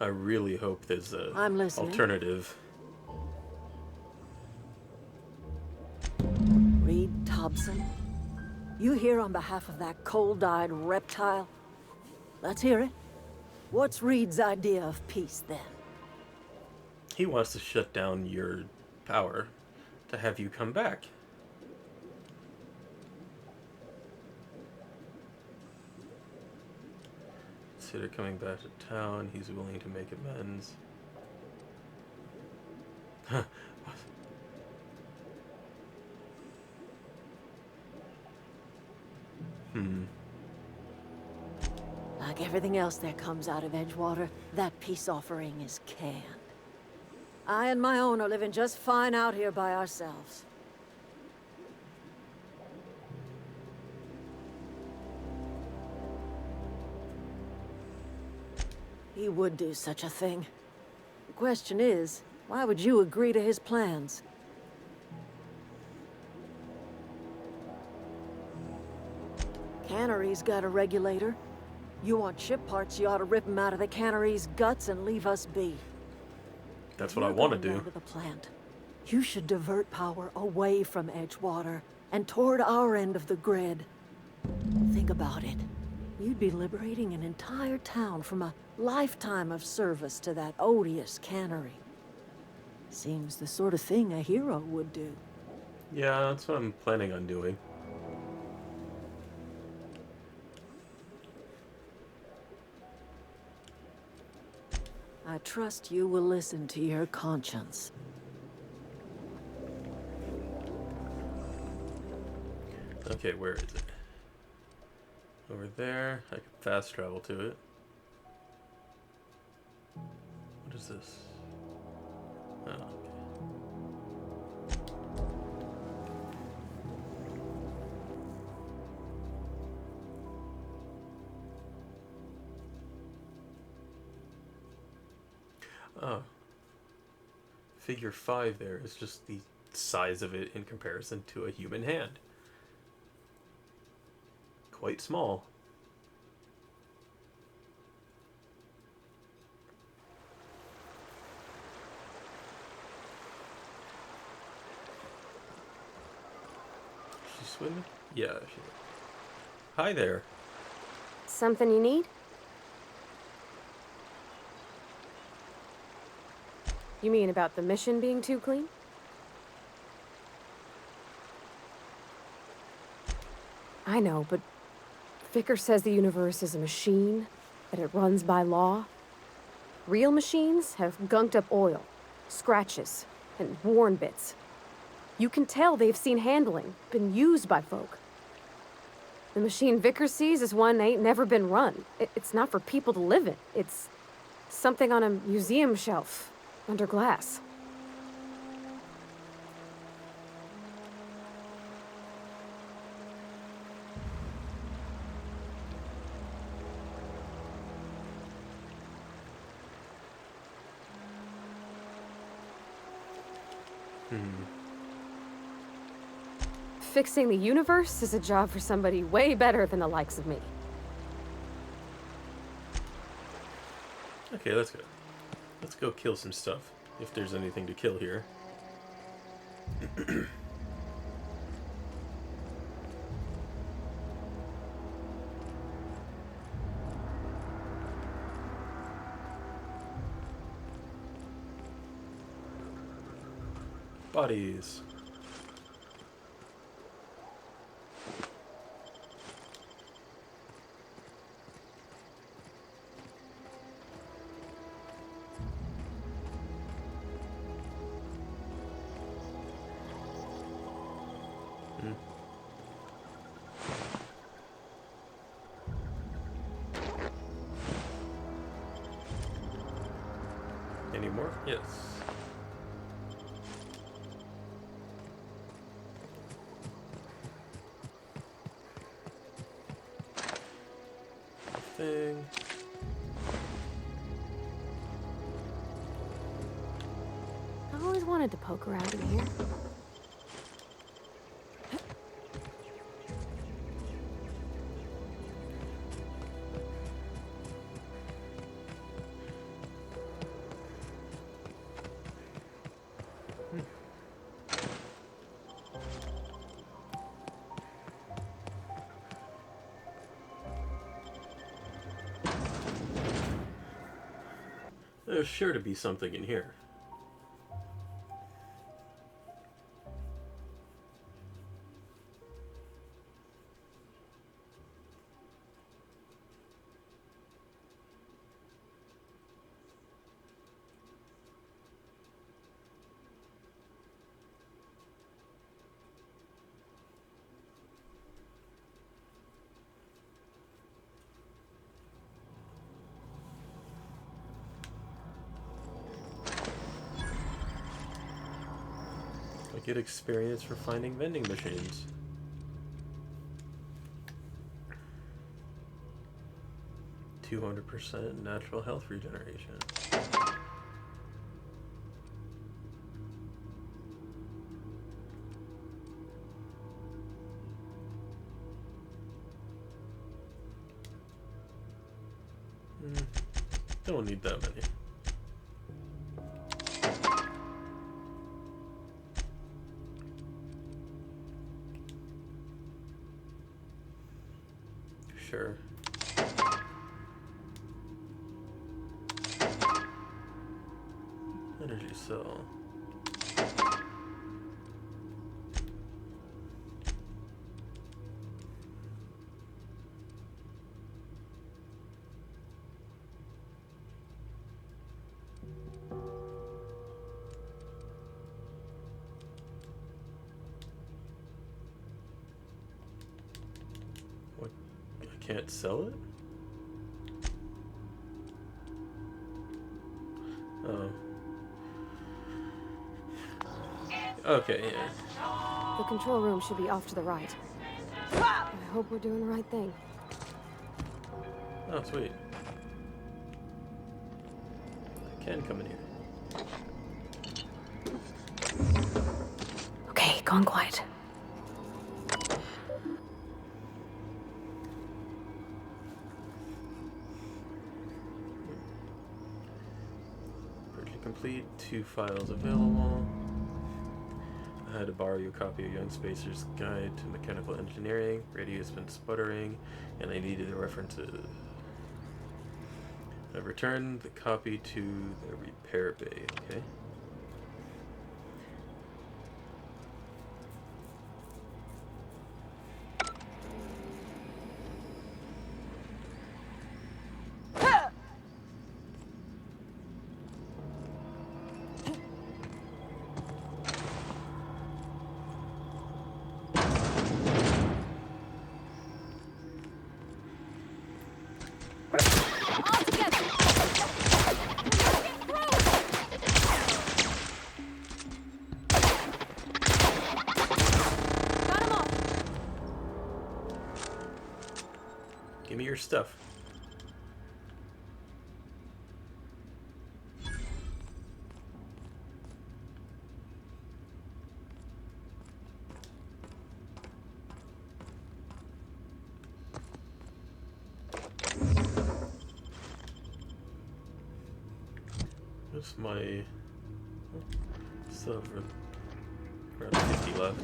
I really hope there's a I'm listening. alternative. Reed Thompson? You here on behalf of that cold-eyed reptile? Let's hear it. What's Reed's idea of peace, then? He wants to shut down your power to have you come back. Consider coming back to town. He's willing to make amends. Huh. What? Like everything else that comes out of Edgewater, that peace offering is canned. I and my own are living just fine out here by ourselves. He would do such a thing. The question is, why would you agree to his plans? Cannery's got a regulator. You want ship parts, you ought to rip them out of the cannery's guts and leave us be. That's what I want to Going do. down to the plant. You should divert power away from Edgewater and toward our end of the grid. Think about it. You'd be liberating an entire town from a lifetime of service to that odious cannery. Seems the sort of thing a hero would do. Yeah, that's what I'm planning on doing. I trust you will listen to your conscience. Okay, where is it? Over there. I can fast travel to it. What is this? Oh, okay. Oh. Figure 5 there is just the size of it in comparison to a human hand. Quite small. She's swimming? Yeah, she is. Hi there. Something you need? You mean about the mission being too clean? I know, but Vicker says the universe is a machine, that it runs by law. Real machines have gunked up oil, scratches, and worn bits. You can tell they've seen handling, been used by folk. The machine Vicker sees is one ain't never been run. It's not for people to live in. It's something on a museum shelf, under glass. Fixing the universe is a job for somebody way better than the likes of me. Okay, let's go. Let's go kill some stuff, if there's anything to kill here. Bodies. Any more? Yes. Thing. I always wanted to poke around in here. There's sure to be something in here. I get experience for finding vending machines. %, natural health regeneration. Don't need that many. Sure. Energy cell. What? I can't sell it? Oh. Okay, yeah. The control room should be off to the right. I hope we're doing the right thing. Oh, sweet. I can come in here. Okay, gone quiet. Purchase complete. 2 files available. I had to borrow your copy of Young Spacer's Guide to Mechanical Engineering. Radio's been sputtering, and I needed the references. I've returned the copy to the repair bay. Okay. Give me your stuff. What's my... Still have around 50 left.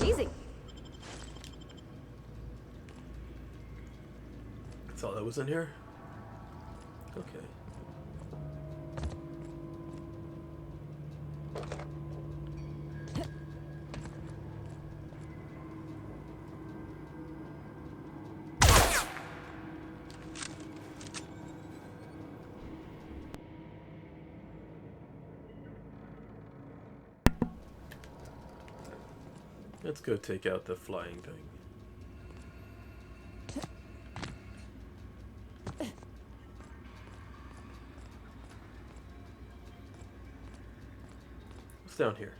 Easy. That's all that was in here? Okay. Let's go take out the flying thing. What's down here?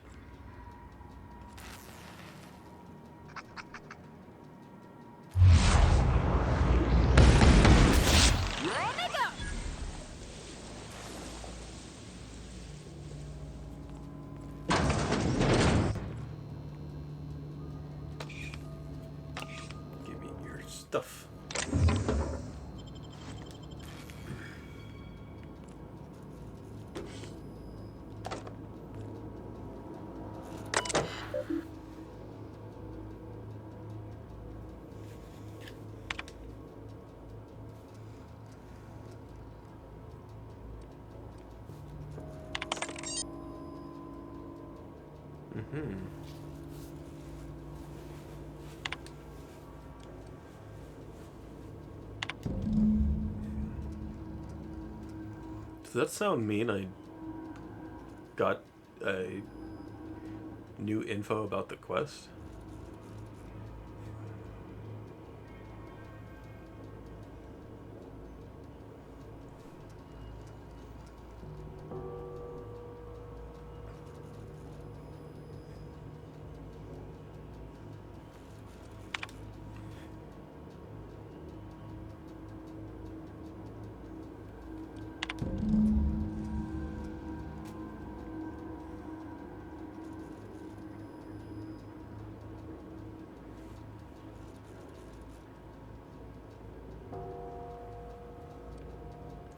Give me your stuff. Does that sound mean I got a new info about the quest?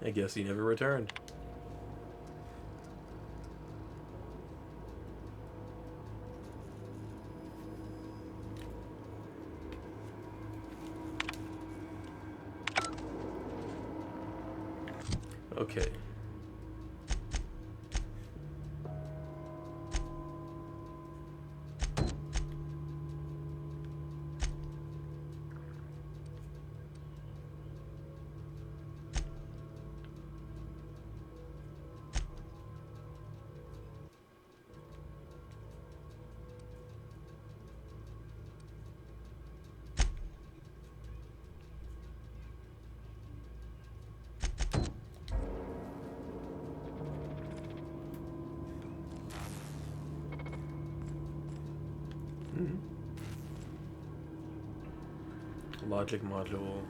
I guess he never returned. Okay. Logic module.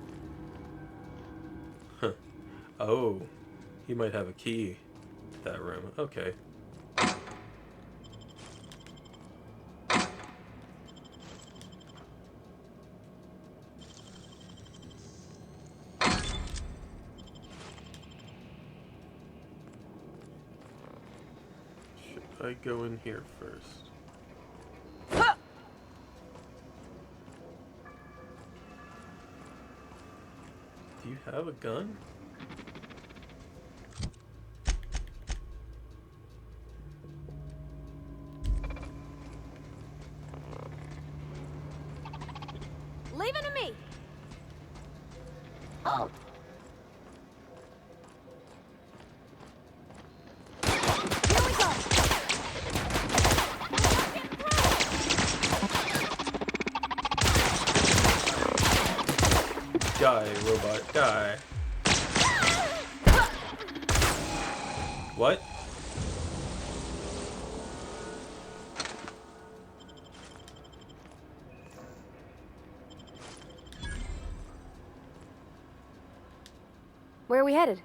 Huh. Oh, he might have a key to that room. Okay. Should I go in here first? Do you have a gun? Leave it to me. Oh. Here we go. Die, robot, die. What? Where are we headed?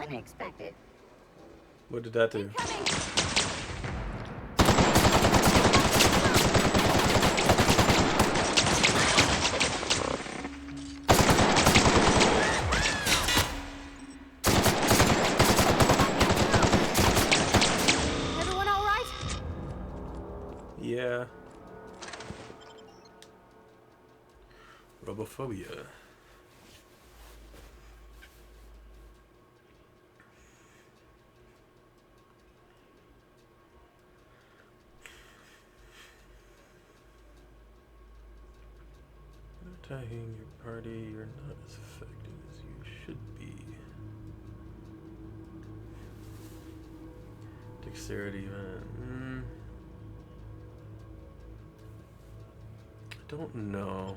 unexpected. What did that do? Everyone all right? Yeah. Robophobia. Attacking your party, you're not as effective as you should be. Dexterity, I don't know.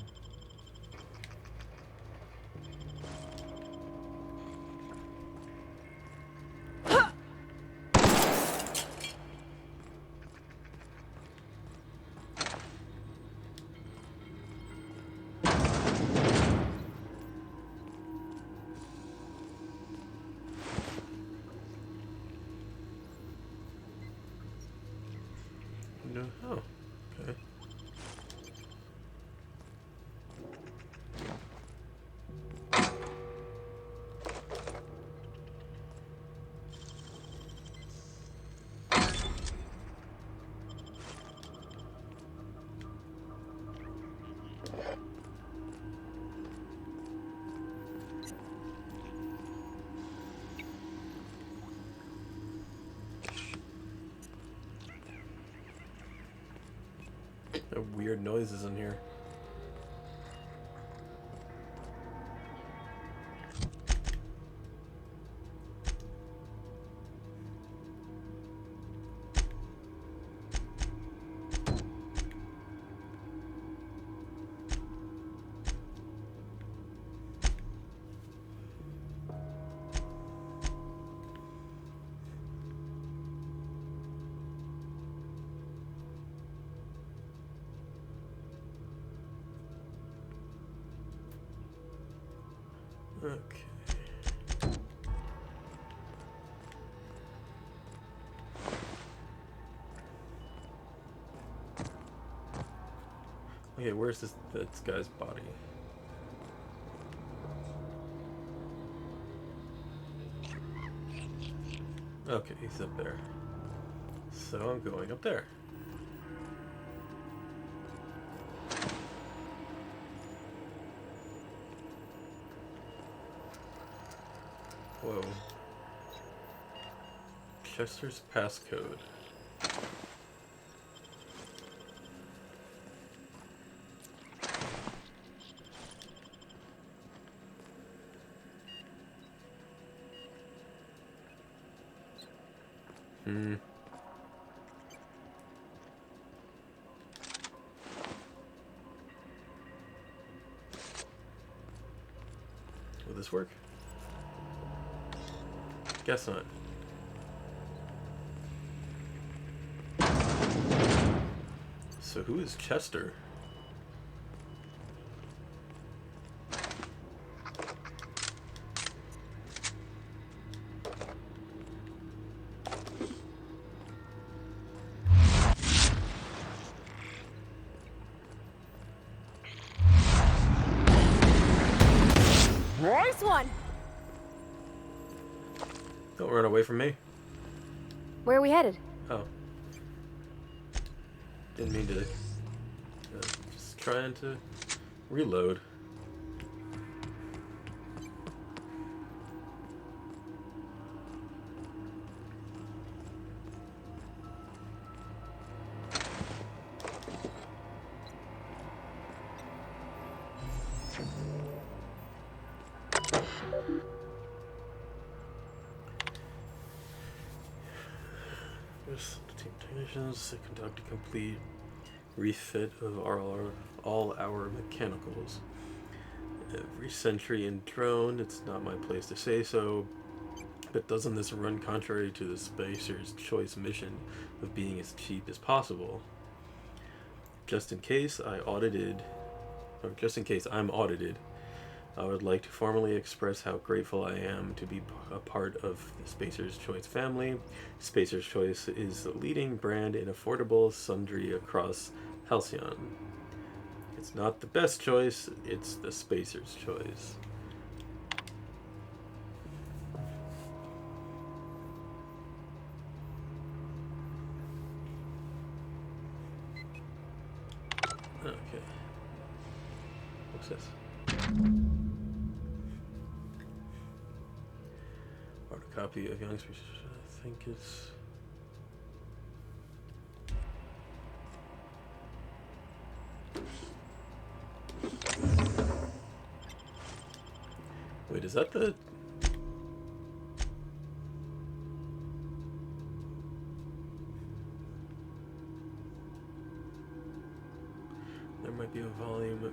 No. Oh, okay. There are weird noises in here. Okay. Okay, where's this guy's body? Okay, he's up there. So I'm going up there. Whoa. Chester's passcode. Will this work? Guess not. So who is Chester? Nice one! Don't run away from me. Where are we headed? Oh. Didn't mean to. Just trying to reload. The team technicians to conduct a complete refit of all our mechanicals. Every sentry and drone, it's not my place to say so, but doesn't this run contrary to the Spacer's choice mission of being as cheap as possible? Just in case I'm audited, I would like to formally express how grateful I am to be a part of the Spacer's Choice family. Spacer's Choice is the leading brand in affordable sundry across Halcyon. It's not the best choice, it's the Spacer's Choice. Okay. What's this? Art a copy of Young's, I think it's... Wait, is that the... There might be a volume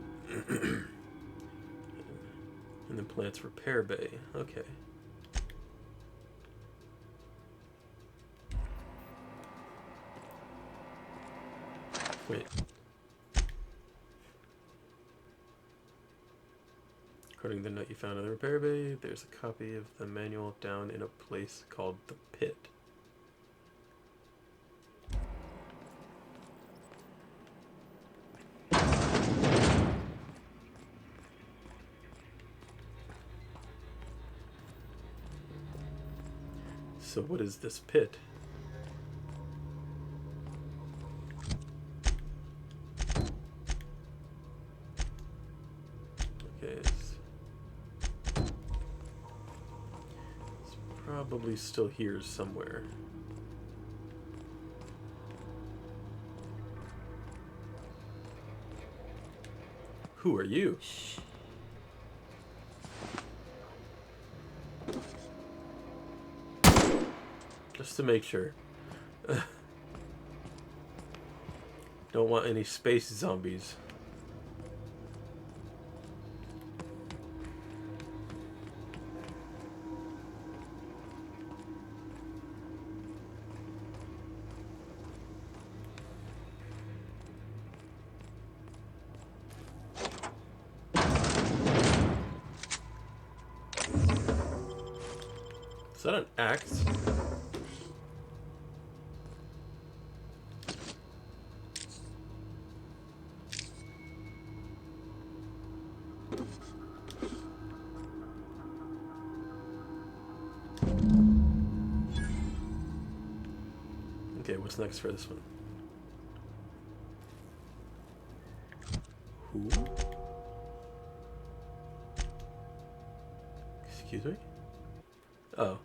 in the plant's repair bay. Okay. Wait. According to the note you found in the repair bay, there's a copy of the manual down in a place called the Pit. So what is this pit? Okay, it's probably still here somewhere. Who are you? Shh. Just to make sure. Don't want any space zombies. Is that an axe? Okay, what's next for this one? Who? Excuse me? Oh.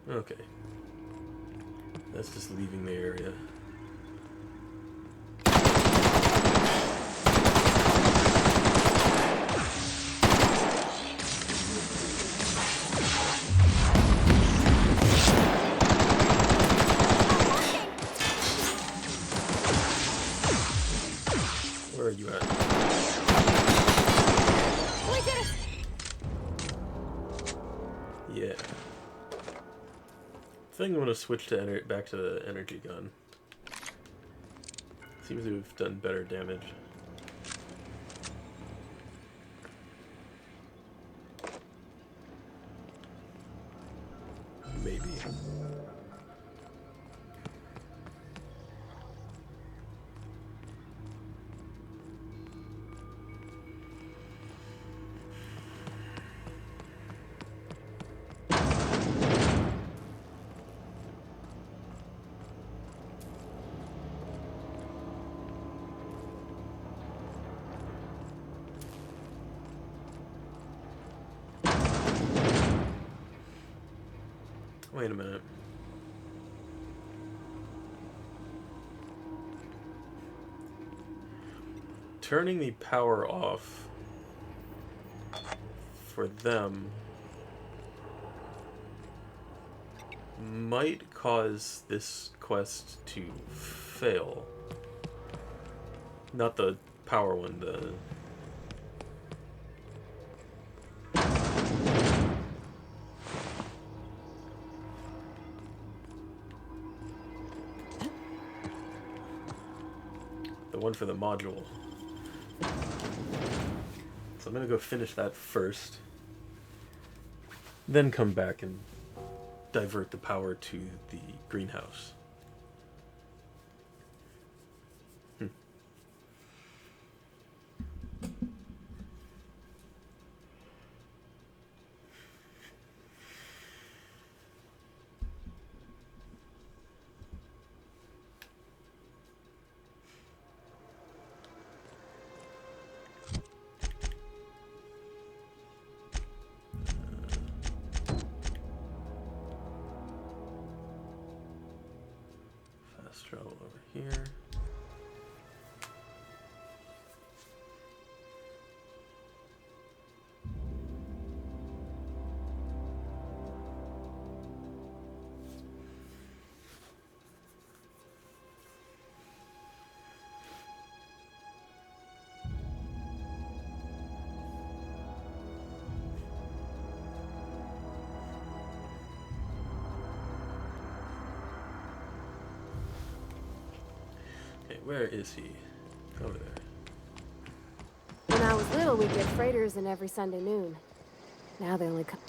Okay. That's just leaving the area. Where are you at? We did it! Yeah. I think I'm gonna switch to back to the energy gun. Seems to have done better damage. Maybe. Wait a minute. Turning the power off for them might cause this quest to fail. Not the power one, the... one for the module. So I'm gonna go finish that first. Then come back and divert the power to the greenhouse. Fast travel over here. Where is he? Over there. When I was little, we'd get freighters in every Sunday noon. Now they only come.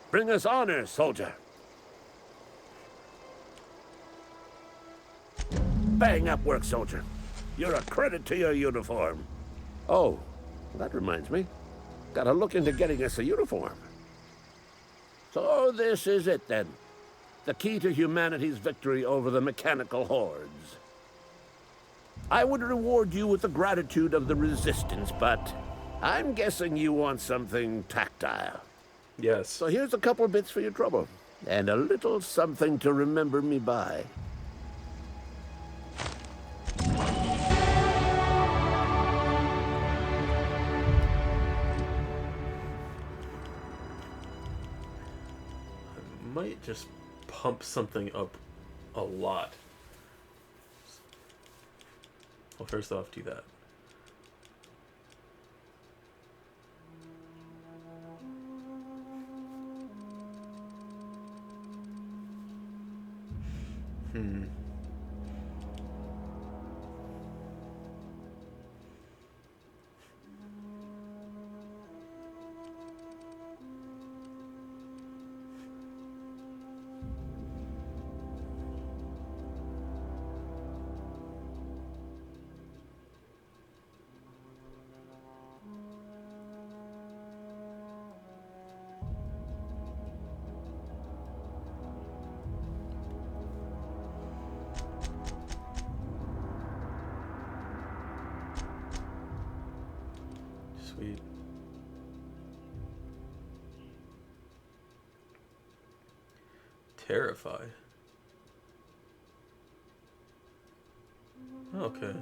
Bring us honor, soldier. Bang up work, soldier. You're a credit to your uniform. Oh, that reminds me. Gotta look into getting us a uniform. So this is it, then. The key to humanity's victory over the mechanical hordes. I would reward you with the gratitude of the Resistance, but I'm guessing you want something tactile. Yes. So here's a couple bits for your trouble, and a little something to remember me by. I might just pump something up a lot. Well, first off, do that. Sweet. Terrify. Okay.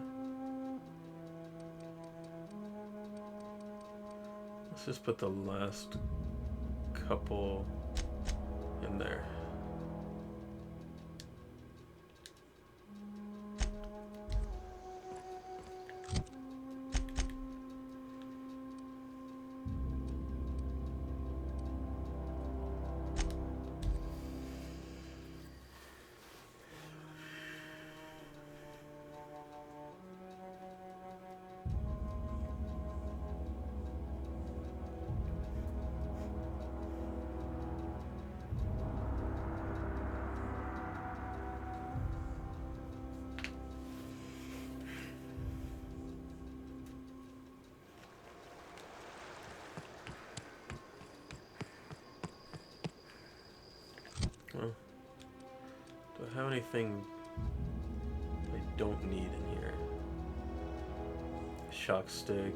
Let's just put the last couple in there. Well, do I have anything I don't need in here? Shock stick.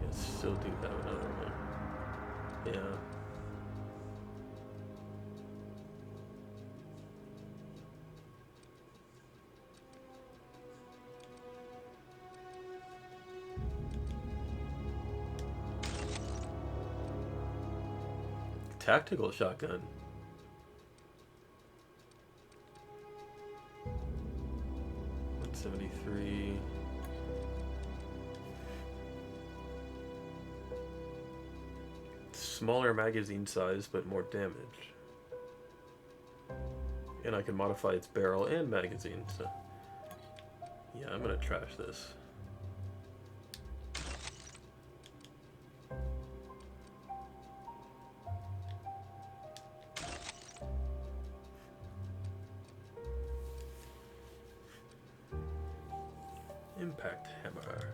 I still do have another one. Yeah. Tactical shotgun. $173. smaller magazine size, but more damage. And I can modify its barrel and magazine, so... Yeah, I'm gonna trash this. Impact hammer.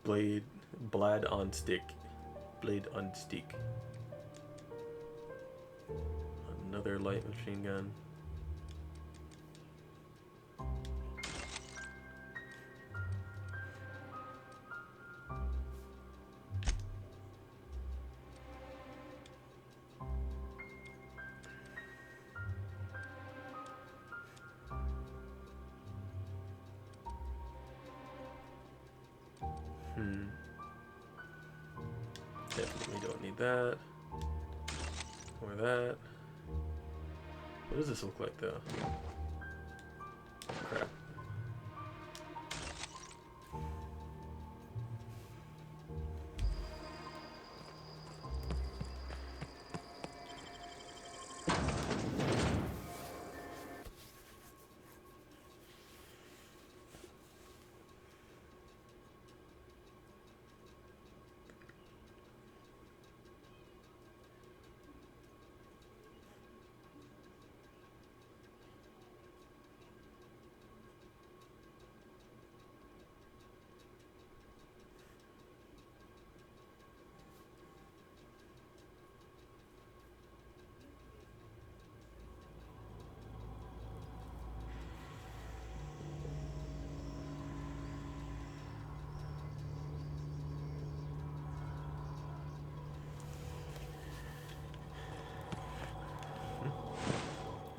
Blade on stick. Blade on stick. Another light machine gun. Definitely don't need that. Or that. What does this look like though? Crap.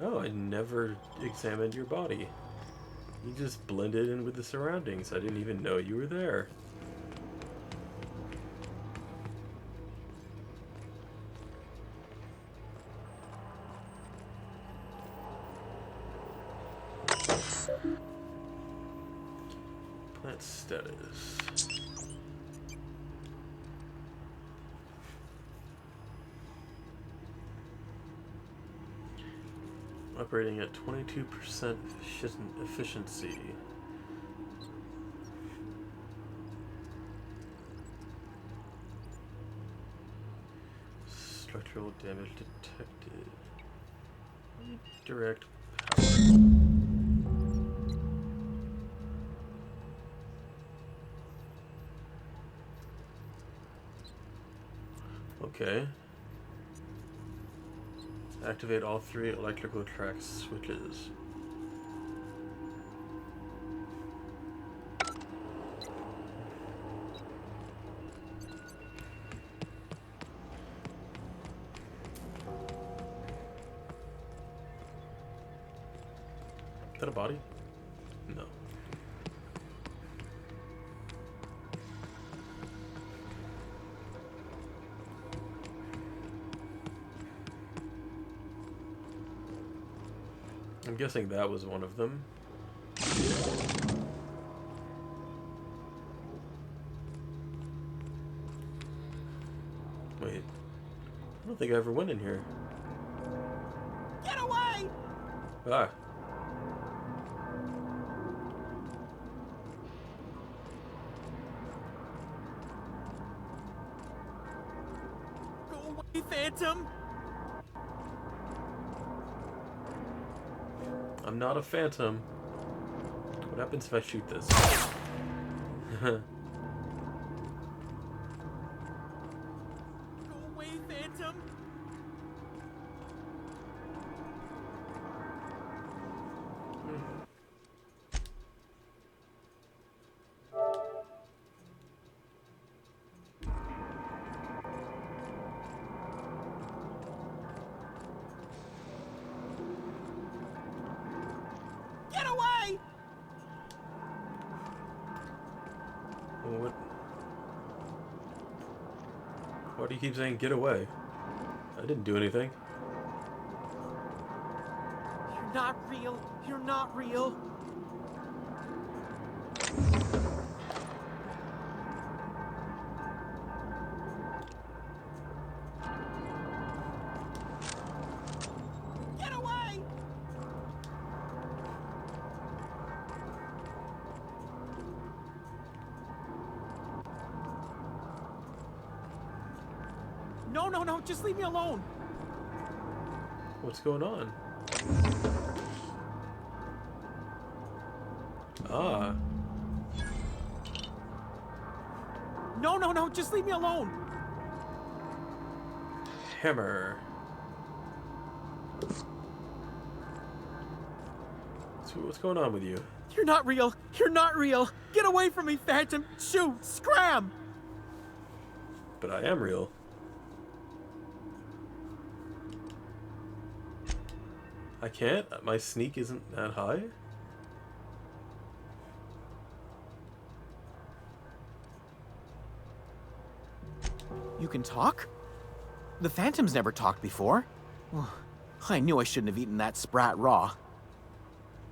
Oh, I never examined your body. You just blended in with the surroundings. I didn't even know you were there. Plant status. Operating at 22% efficiency. Structural damage detected. Direct power. Okay. Activate all 3 electrical track switches. Is that a body? No. I'm guessing that was one of them. Wait. I don't think I ever went in here. Get away! Ah. Go away, Phantom! I'm not a phantom. What happens if I shoot this? Go away, Phantom! Get away! What? Why do you keep saying get away? I didn't do anything. You're not real. You're not real. No, no, no, just leave me alone. What's going on? Ah. No, no, no, just leave me alone. Hammer. So what's going on with you? You're not real. You're not real. Get away from me, Phantom. Shoot, scram. But I am real. I can't? My sneak isn't that high? You can talk? The Phantom's never talked before. Well, I knew I shouldn't have eaten that sprat raw.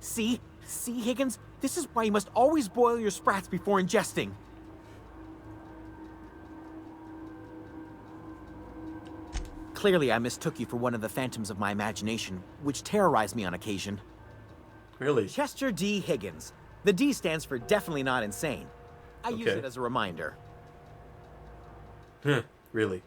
See? See, Higgins? This is why you must always boil your sprats before ingesting. Clearly, I mistook you for one of the phantoms of my imagination, which terrorized me on occasion. Really? Chester D. Higgins. The D stands for definitely not insane. I use Okay. it as a reminder. Huh, really?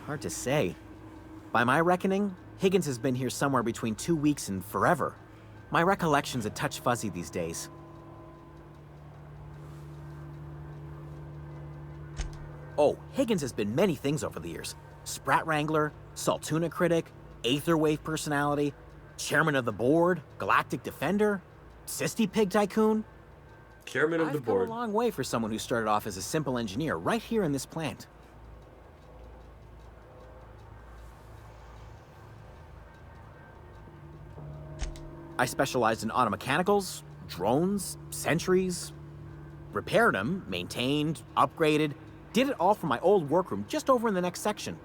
Hard to say. By my reckoning, Higgins has been here somewhere between 2 weeks and forever. My recollection's a touch fuzzy these days. Oh, Higgins has been many things over the years. Sprat Wrangler, Saltuna Critic, Aetherwave Personality, Chairman of the Board, Galactic Defender, Sisty Pig Tycoon. Chairman of the I've come board. a long way for someone who started off as a simple engineer right here in this plant. I specialized in automechanicals, drones, sentries, repaired them, maintained, upgraded, did it all from my old workroom just over in the next section.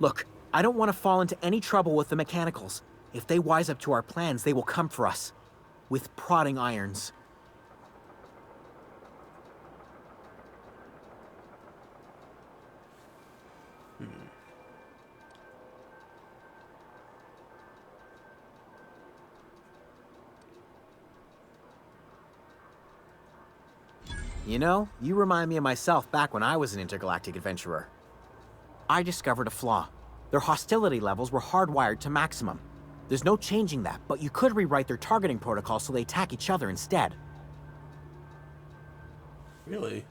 Look, I don't want to fall into any trouble with the mechanicals. If they wise up to our plans, they will come for us. With prodding irons. You know, you remind me of myself back when I was an intergalactic adventurer. I discovered a flaw. Their hostility levels were hardwired to maximum. There's no changing that, but you could rewrite their targeting protocol so they attack each other instead. Really?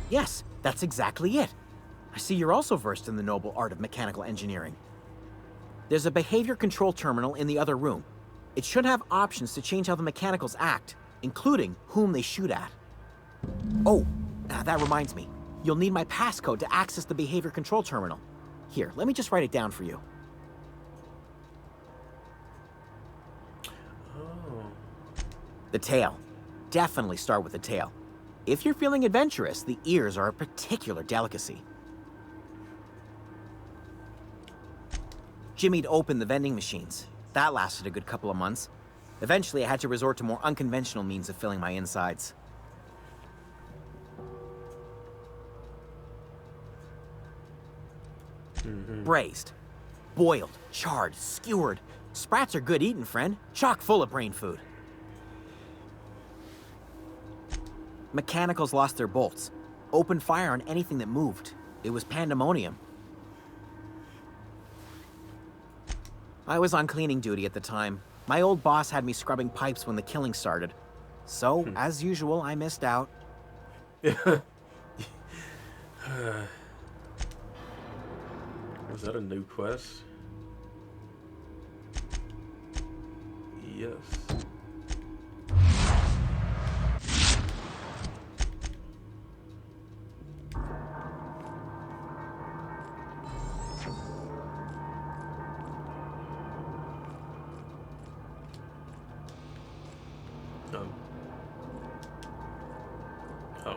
Yes, that's exactly it. I see you're also versed in the noble art of mechanical engineering. There's a behavior control terminal in the other room. It should have options to change how the mechanicals act, including whom they shoot at. Oh, that reminds me. You'll need my passcode to access the behavior control terminal. Here, let me just write it down for you. Oh. The tail. Definitely start with the tail. If you're feeling adventurous, the ears are a particular delicacy. Jimmy'd opened the vending machines. That lasted a good couple of months. Eventually, I had to resort to more unconventional means of filling my insides. Braised, boiled, charred, skewered. Sprats are good eating, friend. Chock full of brain food. Mechanicals lost their bolts. Opened fire on anything that moved. It was pandemonium. I was on cleaning duty at the time. My old boss had me scrubbing pipes when the killing started. So, as usual, I missed out. Was that a new quest? Yes. Oh.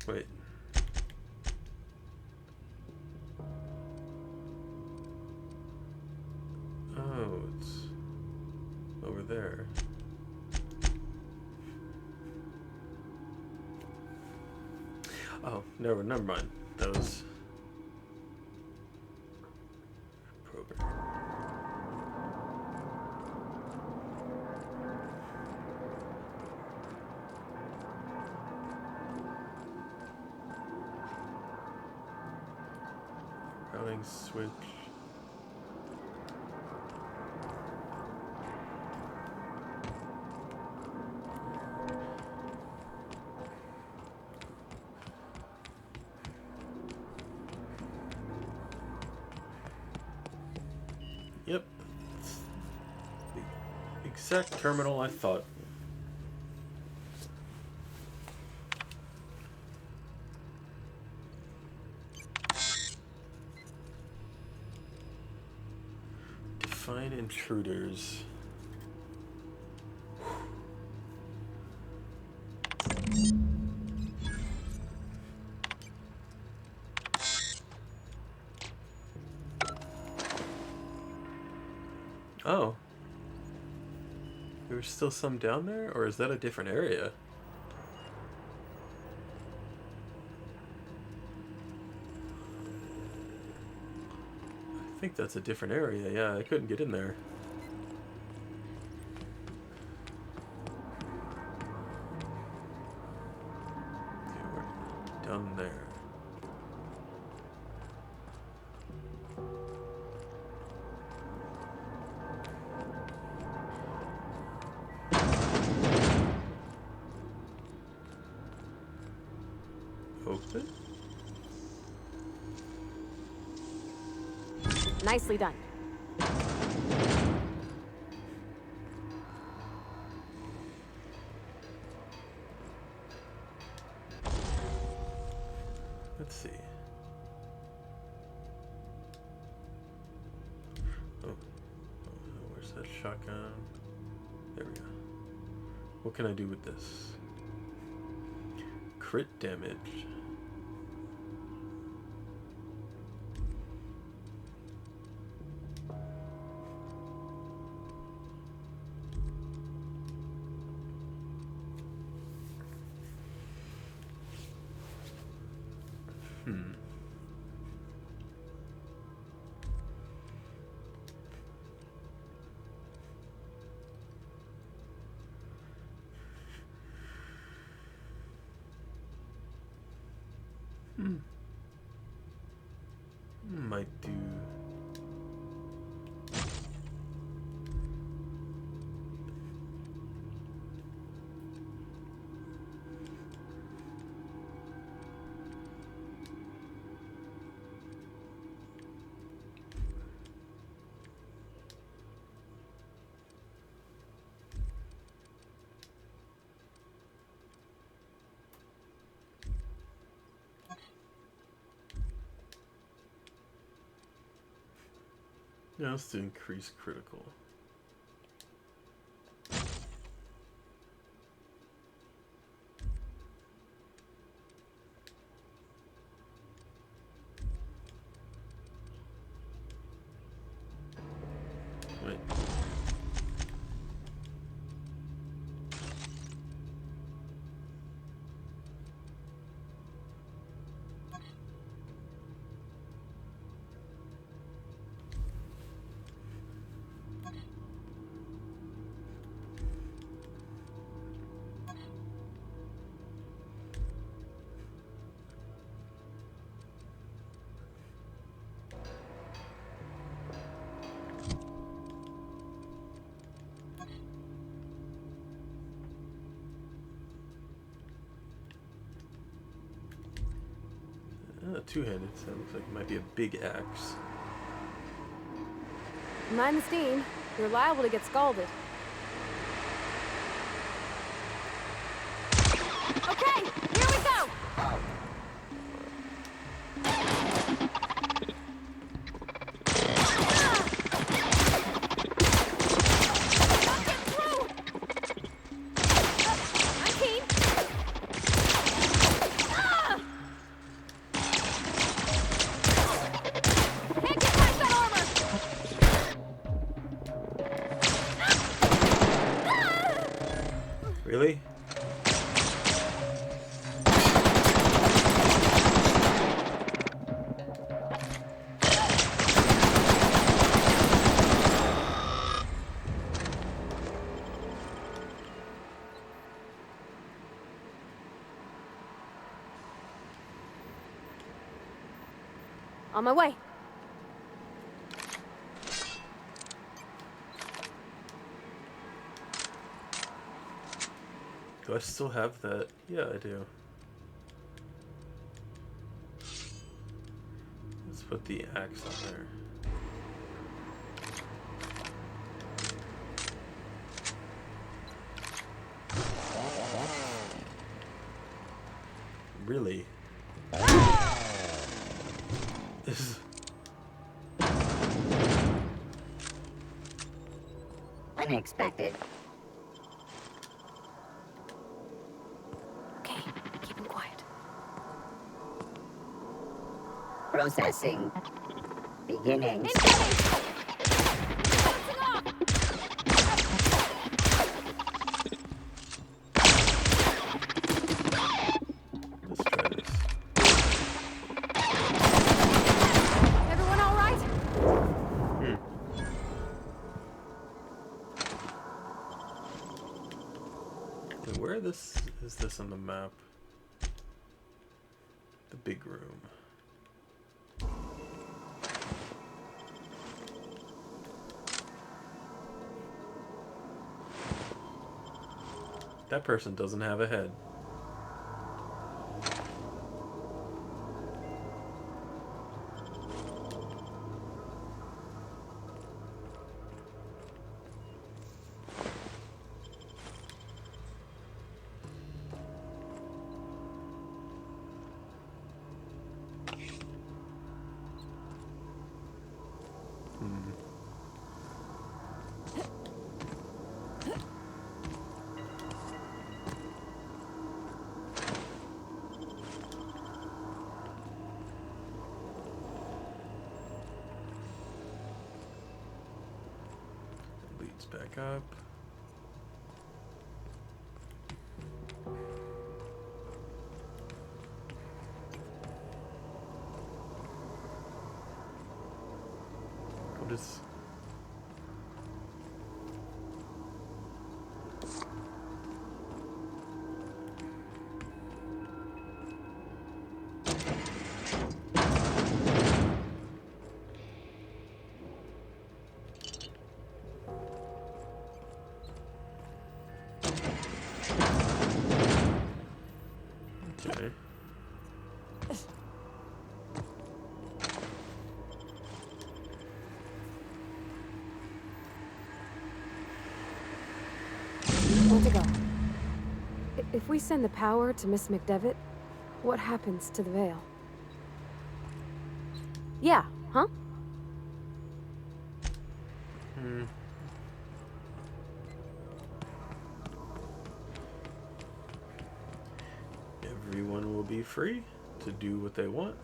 Wait. Oh, never mind. That was program. Routing switch. Yep. It's the exact terminal I thought. Define intruders. Oh. There's still some down there? Or is that a different area? I think that's a different area. Yeah, I couldn't get in there. Okay, we're down there. Open? Nicely done. Let's see. Oh, where's that shotgun? There we go. What can I do with this? Crit damage. Might do. Yeah, let's do increase critical. Wait. Two-handed, so it looks like it might be a big axe. Mind the steam. You're liable to get scalded. Okay, here we go! On my way. Do I still have that? Yeah, I do. Let's put the axe on there. Really? This is... Unexpected. Okay, keep him quiet. Processing. Beginning. Let's try this. Everyone all right? And where is this on the map? The big room. That person doesn't have a head. Leads back up. What is... Okay. Where to go? If we send the power to Miss McDevitt, what happens to the veil? Yeah, huh? Everyone will be free to do what they want.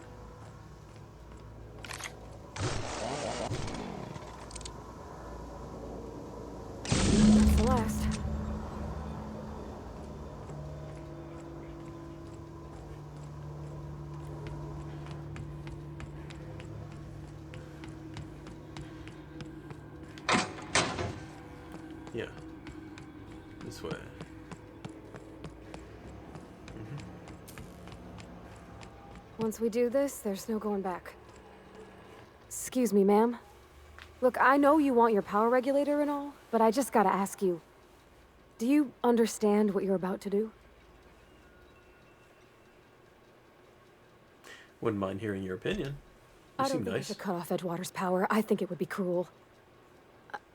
That's the last. Yeah. This way. Once we do this, there's no going back. Excuse me, ma'am. Look, I know you want your power regulator and all, but I just gotta ask you. Do you understand what you're about to do? Wouldn't mind hearing your opinion. You I seem don't think we nice. should cut off Edgewater's power. I think it would be cruel.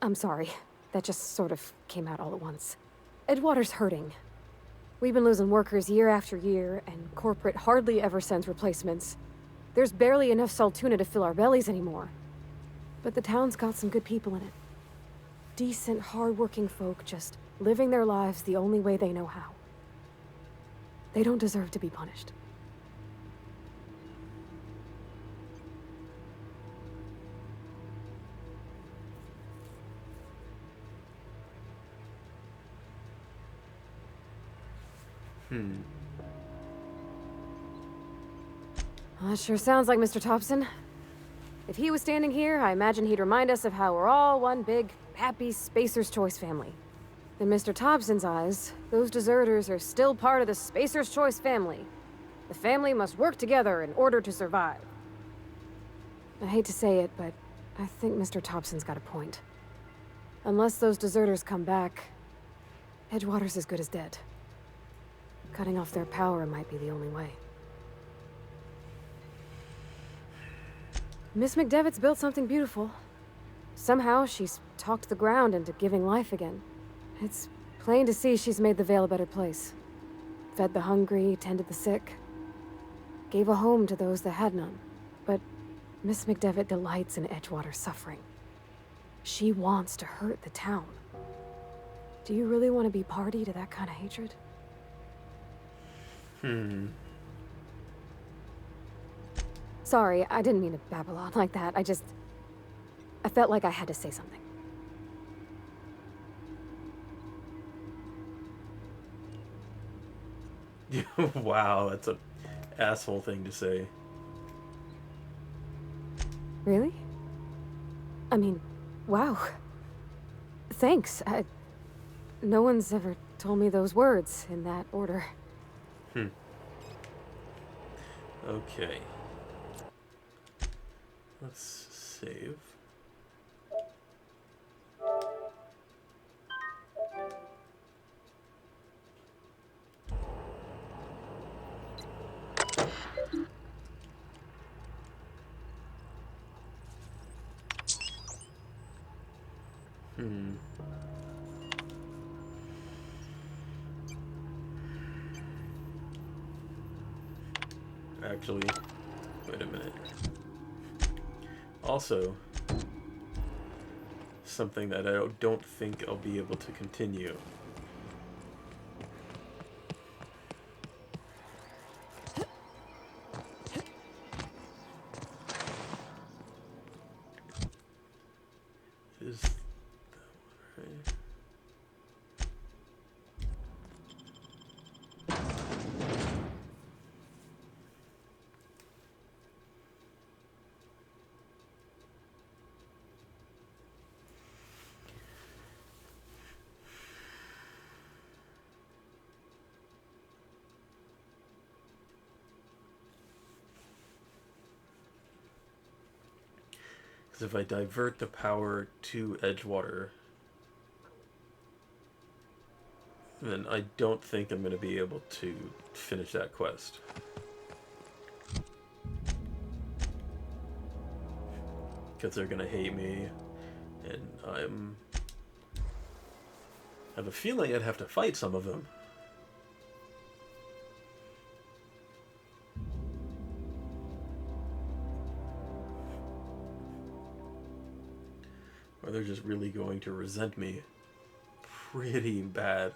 I'm sorry. That just sort of came out all at once. Edgewater's hurting. We've been losing workers year after year, and corporate hardly ever sends replacements. There's barely enough Saltuna to fill our bellies anymore. But the town's got some good people in it. Decent, hard-working folk just living their lives the only way they know how. They don't deserve to be punished. Well, that sure sounds like Mr. Thompson. If he was standing here, I imagine he'd remind us of how we're all one big, happy Spacer's Choice family. In Mr. Thompson's eyes, those deserters are still part of the Spacer's Choice family. The family must work together in order to survive. I hate to say it, but I think Mr. Thompson's got a point. Unless those deserters come back, Edgewater's as good as dead. Cutting off their power might be the only way. Miss McDevitt's built something beautiful. Somehow, she's talked the ground into giving life again. It's plain to see she's made the Vale a better place. Fed the hungry, tended the sick. Gave a home to those that had none. But Miss McDevitt delights in Edgewater's suffering. She wants to hurt the town. Do you really want to be party to that kind of hatred? Sorry, I didn't mean to babble on like that. I felt like I had to say something. Wow, that's a asshole thing to say. Really? I mean, wow. Thanks. No one's ever told me those words in that order. Okay. Let's save. Actually, wait a minute. Also, something that I don't think I'll be able to continue. Is that one right? Because if I divert the power to Edgewater, then I don't think I'm going to be able to finish that quest. Because they're going to hate me, and I have a feeling I'd have to fight some of them. Or they're just really going to resent me pretty bad.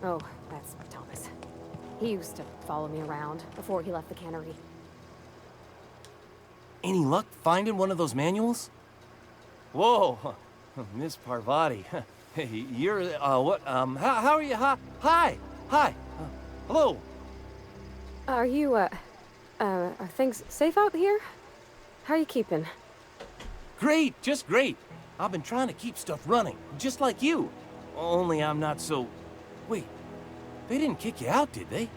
Oh, that's Thomas. He used to follow me around before he left the cannery. Any luck finding one of those manuals? Whoa, Miss Parvati. Hey, you're, what, how are you? Hi, hello. Are you, are things safe out here? How are you keeping? Great, just great. I've been trying to keep stuff running, just like you. Only I'm not so... Wait, they didn't kick you out, did they?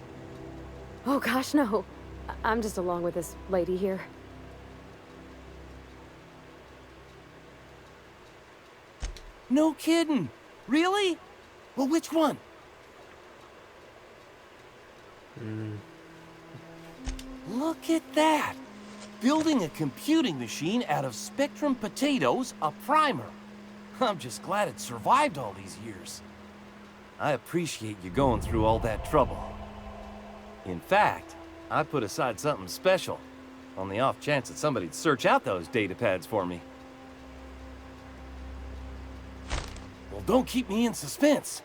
Oh gosh, no. I'm just along with this lady here. No kidding. Really? Well, which one? Look at that. Building a computing machine out of Spectrum potatoes, a primer. I'm just glad it survived all these years. I appreciate you going through all that trouble. In fact, I put aside something special on the off chance that somebody'd search out those data pads for me. Well, don't keep me in suspense.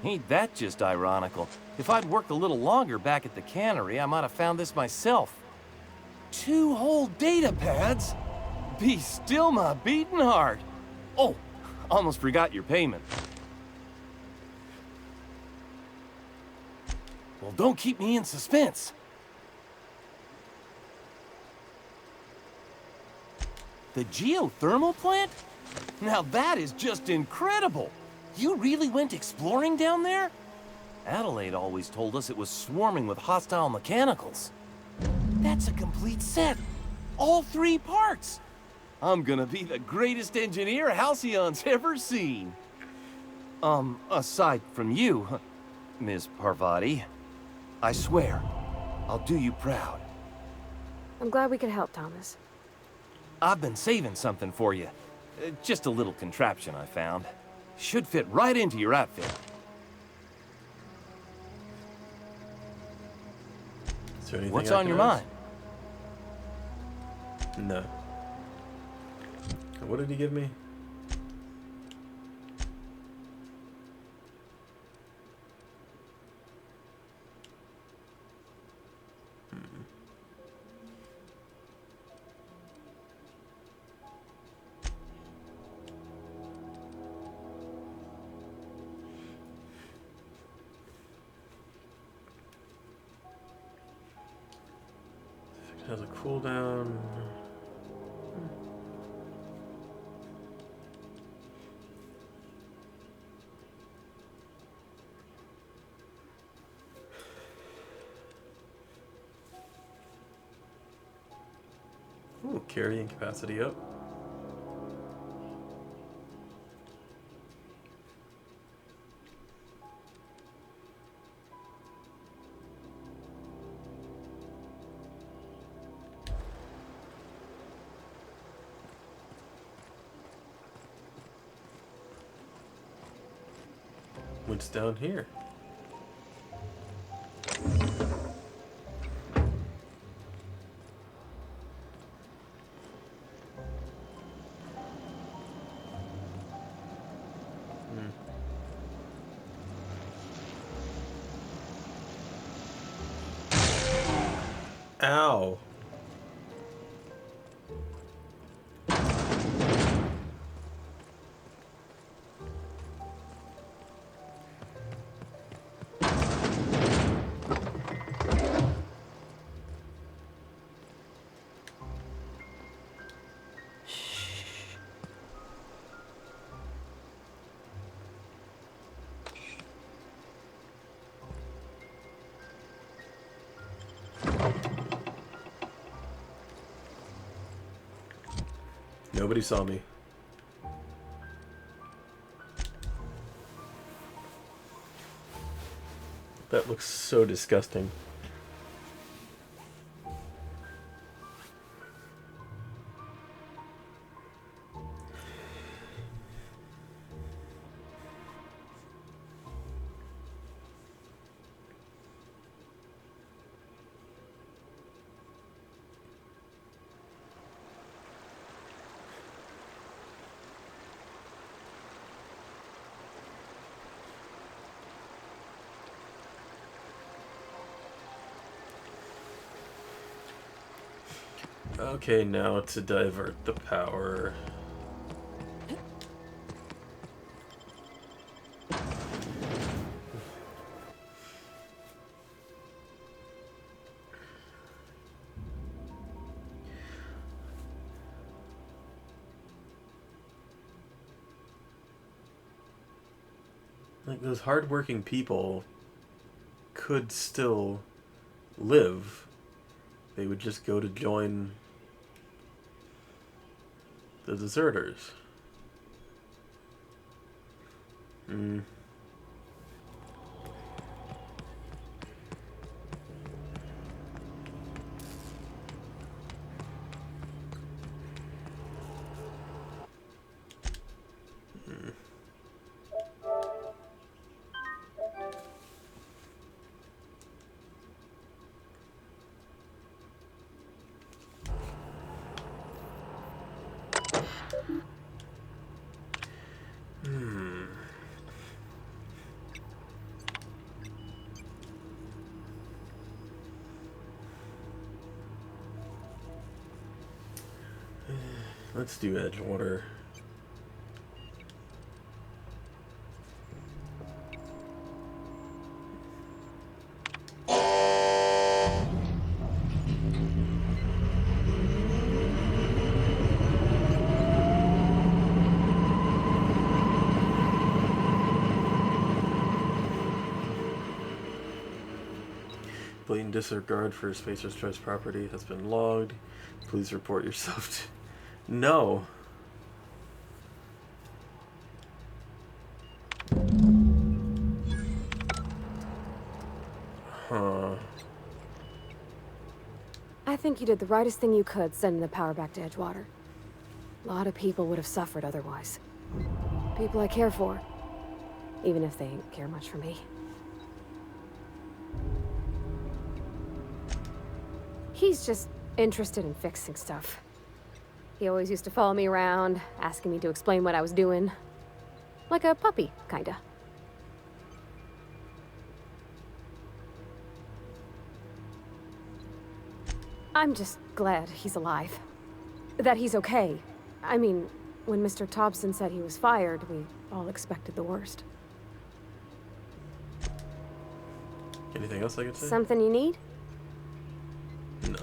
Ain't that just ironical? If I'd worked a little longer back at the cannery, I might have found this myself. 2 whole data pads? Be still my beating heart. Oh, almost forgot your payment. Well, don't keep me in suspense. The geothermal plant? Now that is just incredible! You really went exploring down there? Adelaide always told us it was swarming with hostile mechanicals. That's a complete set. All 3 parts. I'm gonna be the greatest engineer Halcyon's ever seen. Aside from you, Ms. Parvati, I swear, I'll do you proud. I'm glad we could help, Thomas. I've been saving something for you. Just a little contraption I found. Should fit right into your outfit. Is there anything What's I on can your ask? mind? No. What did he give me? It has a cooldown. Ooh, carrying capacity up. What's down here? Ow. Nobody saw me. That looks so disgusting. Okay, now to divert the power. Like, those hardworking people could still live. They would just go to join the deserters. Let's do Edgewater. Blatant disregard for Spacer's Choice property has been logged. Please report yourself to... No. Huh. I think you did the rightest thing you could sending the power back to Edgewater. A lot of people would have suffered otherwise. People I care for. Even if they don't care much for me. He's just interested in fixing stuff. He always used to follow me around, asking me to explain what I was doing. Like a puppy, kinda. I'm just glad he's alive. That he's okay. I mean, when Mr. Thompson said he was fired, we all expected the worst. Anything else I could say? Something you need? No.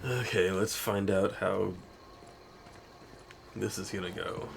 Okay, let's find out how this is gonna go.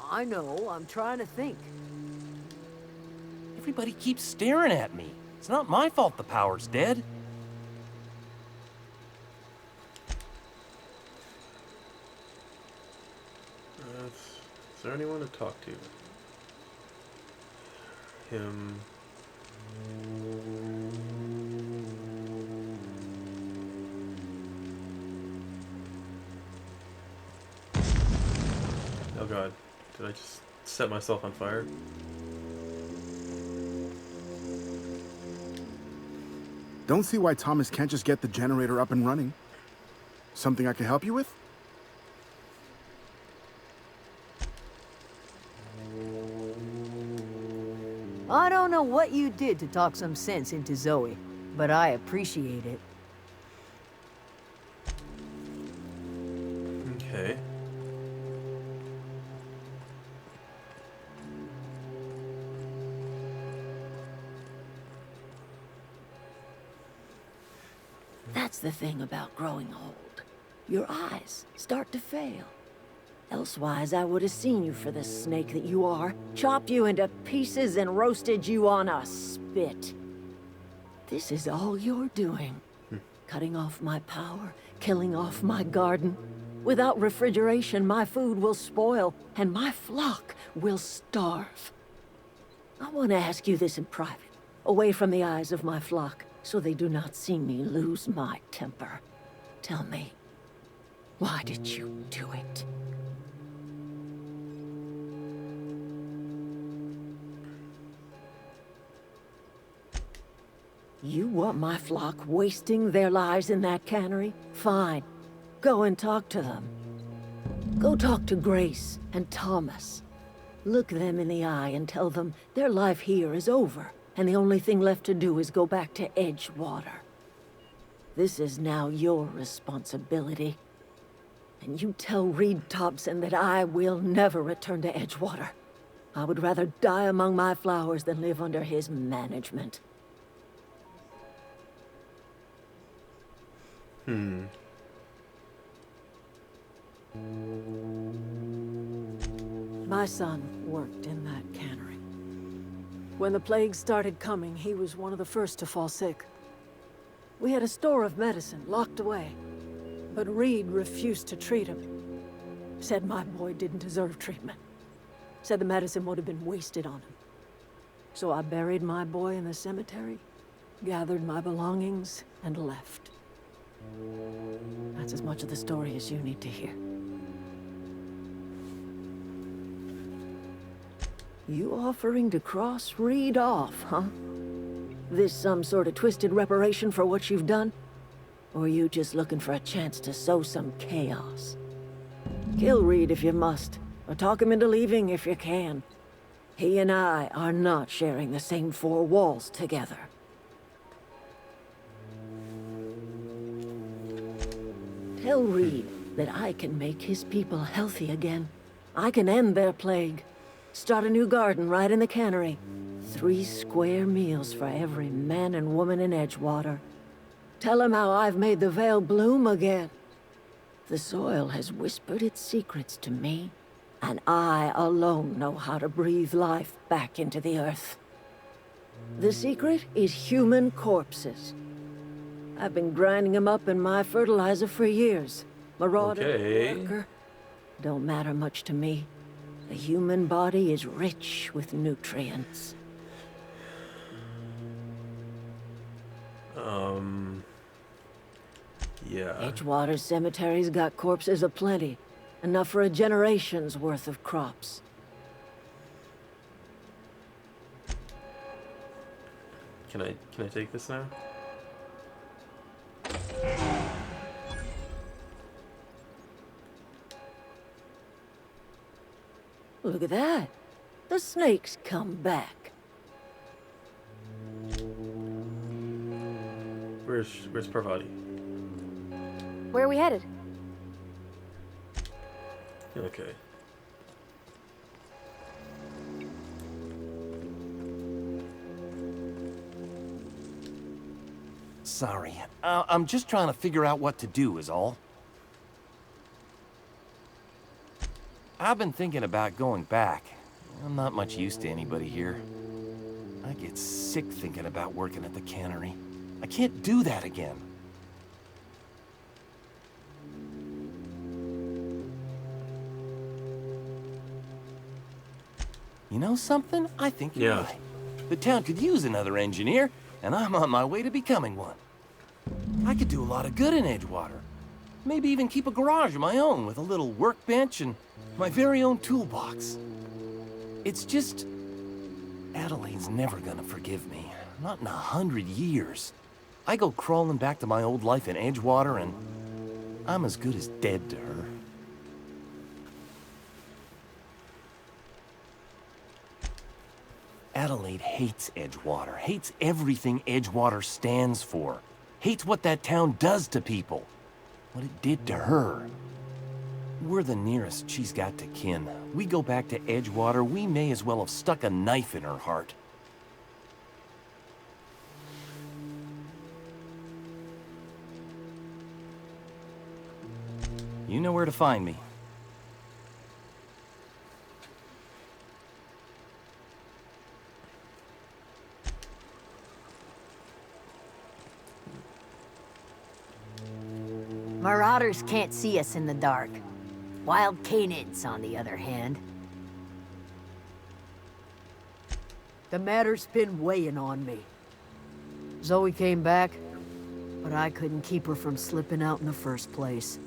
I know, I'm trying to think. Everybody keeps staring at me. It's not my fault the power's dead. Is there anyone to talk to? Him. Oh god, did I just set myself on fire? Don't see why Thomas can't just get the generator up and running. Something I can help you with? I don't know what you did to talk some sense into Zoe, but I appreciate it. Okay. That's the thing about growing old. Your eyes start to fail. Elsewise, I would have seen you for the snake that you are, chopped you into pieces and roasted you on a spit. This is all you're doing. cutting off my power, killing off my garden. Without refrigeration, my food will spoil, and my flock will starve. I want to ask you this in private, away from the eyes of my flock, so they do not see me lose my temper. Tell me, why did you do it? You want my flock wasting their lives in that cannery? Fine. Go and talk to them. Go talk to Grace and Thomas. Look them in the eye and tell them their life here is over, and the only thing left to do is go back to Edgewater. This is now your responsibility. And you tell Reed Thompson that I will never return to Edgewater. I would rather die among my flowers than live under his management. My son worked in that cannery. When the plague started coming, he was one of the first to fall sick. We had a store of medicine locked away, but Reed refused to treat him. Said my boy didn't deserve treatment. Said the medicine would have been wasted on him. So I buried my boy in the cemetery, gathered my belongings, and left. That's as much of the story as you need to hear. You offering to cross Reed off, huh? This some sort of twisted reparation for what you've done? Or are you just looking for a chance to sow some chaos? Kill Reed if you must, or talk him into leaving if you can. He and I are not sharing the same four walls together. Tell Reed that I can make his people healthy again. I can end their plague. Start a new garden right in the cannery. 3 square meals for every man and woman in Edgewater. Tell him how I've made the Vale bloom again. The soil has whispered its secrets to me, and I alone know how to breathe life back into the earth. The secret is human corpses. I've been grinding them up in my fertilizer for years. Marauder, worker, don't matter much to me. The human body is rich with nutrients. Yeah. Edgewater Cemetery's got corpses aplenty. Enough for a generation's worth of crops. Can I take this now? Look at that. The snake's come back. Where's Parvati? Where are we headed? Okay. Sorry. I'm just trying to figure out what to do is all. I've been thinking about going back. I'm not much use to anybody here. I get sick thinking about working at the cannery. I can't do that again. You know something? I think you're right. The town could use another engineer, and I'm on my way to becoming one. I could do a lot of good in Edgewater. Maybe even keep a garage of my own with a little workbench and my very own toolbox. It's just... Adelaide's never gonna forgive me. Not in 100 years. I go crawling back to my old life in Edgewater, and I'm as good as dead to her. Adelaide hates Edgewater, hates everything Edgewater stands for, hates what that town does to people, what it did to her. We're the nearest she's got to kin. We go back to Edgewater, we may as well have stuck a knife in her heart. You know where to find me. Marauders can't see us in the dark. Wild canids, on the other hand. The matter's been weighing on me. Zoe came back, but I couldn't keep her from slipping out in the first place.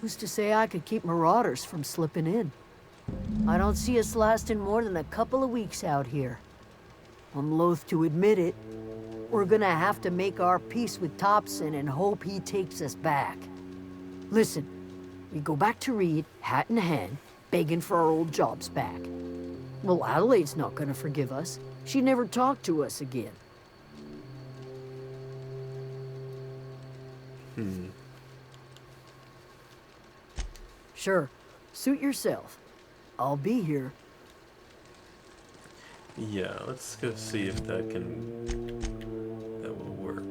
Who's to say I could keep Marauders from slipping in? I don't see us lasting more than a couple of weeks out here. I'm loath to admit it. We're gonna have to make our peace with Thompson and hope he takes us back. Listen, we go back to Reed, hat in hand, begging for our old jobs back. Well, Adelaide's not gonna forgive us. She never talked to us again. Sure, suit yourself. I'll be here. Yeah, let's go see if that will work.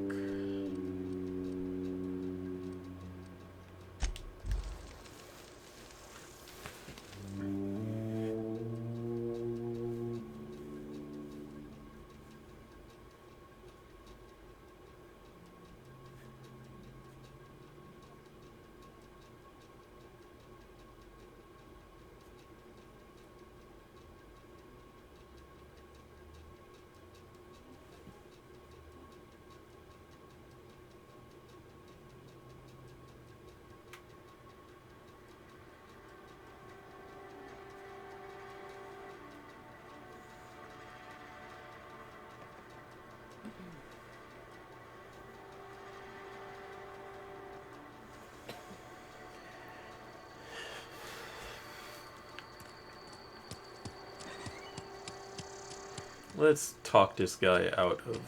Let's talk this guy out of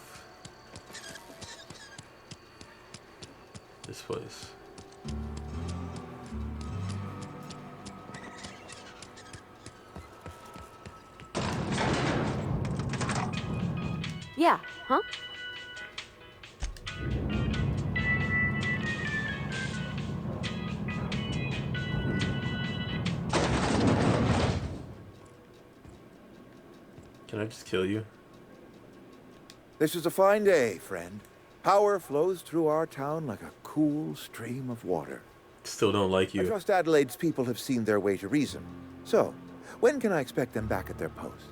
this place. Yeah, huh? Can I just kill you? This is a fine day, friend. Power flows through our town like a cool stream of water. Still don't like I you. trust Adelaide's people have seen their way to reason. So, when can I expect them back at their posts?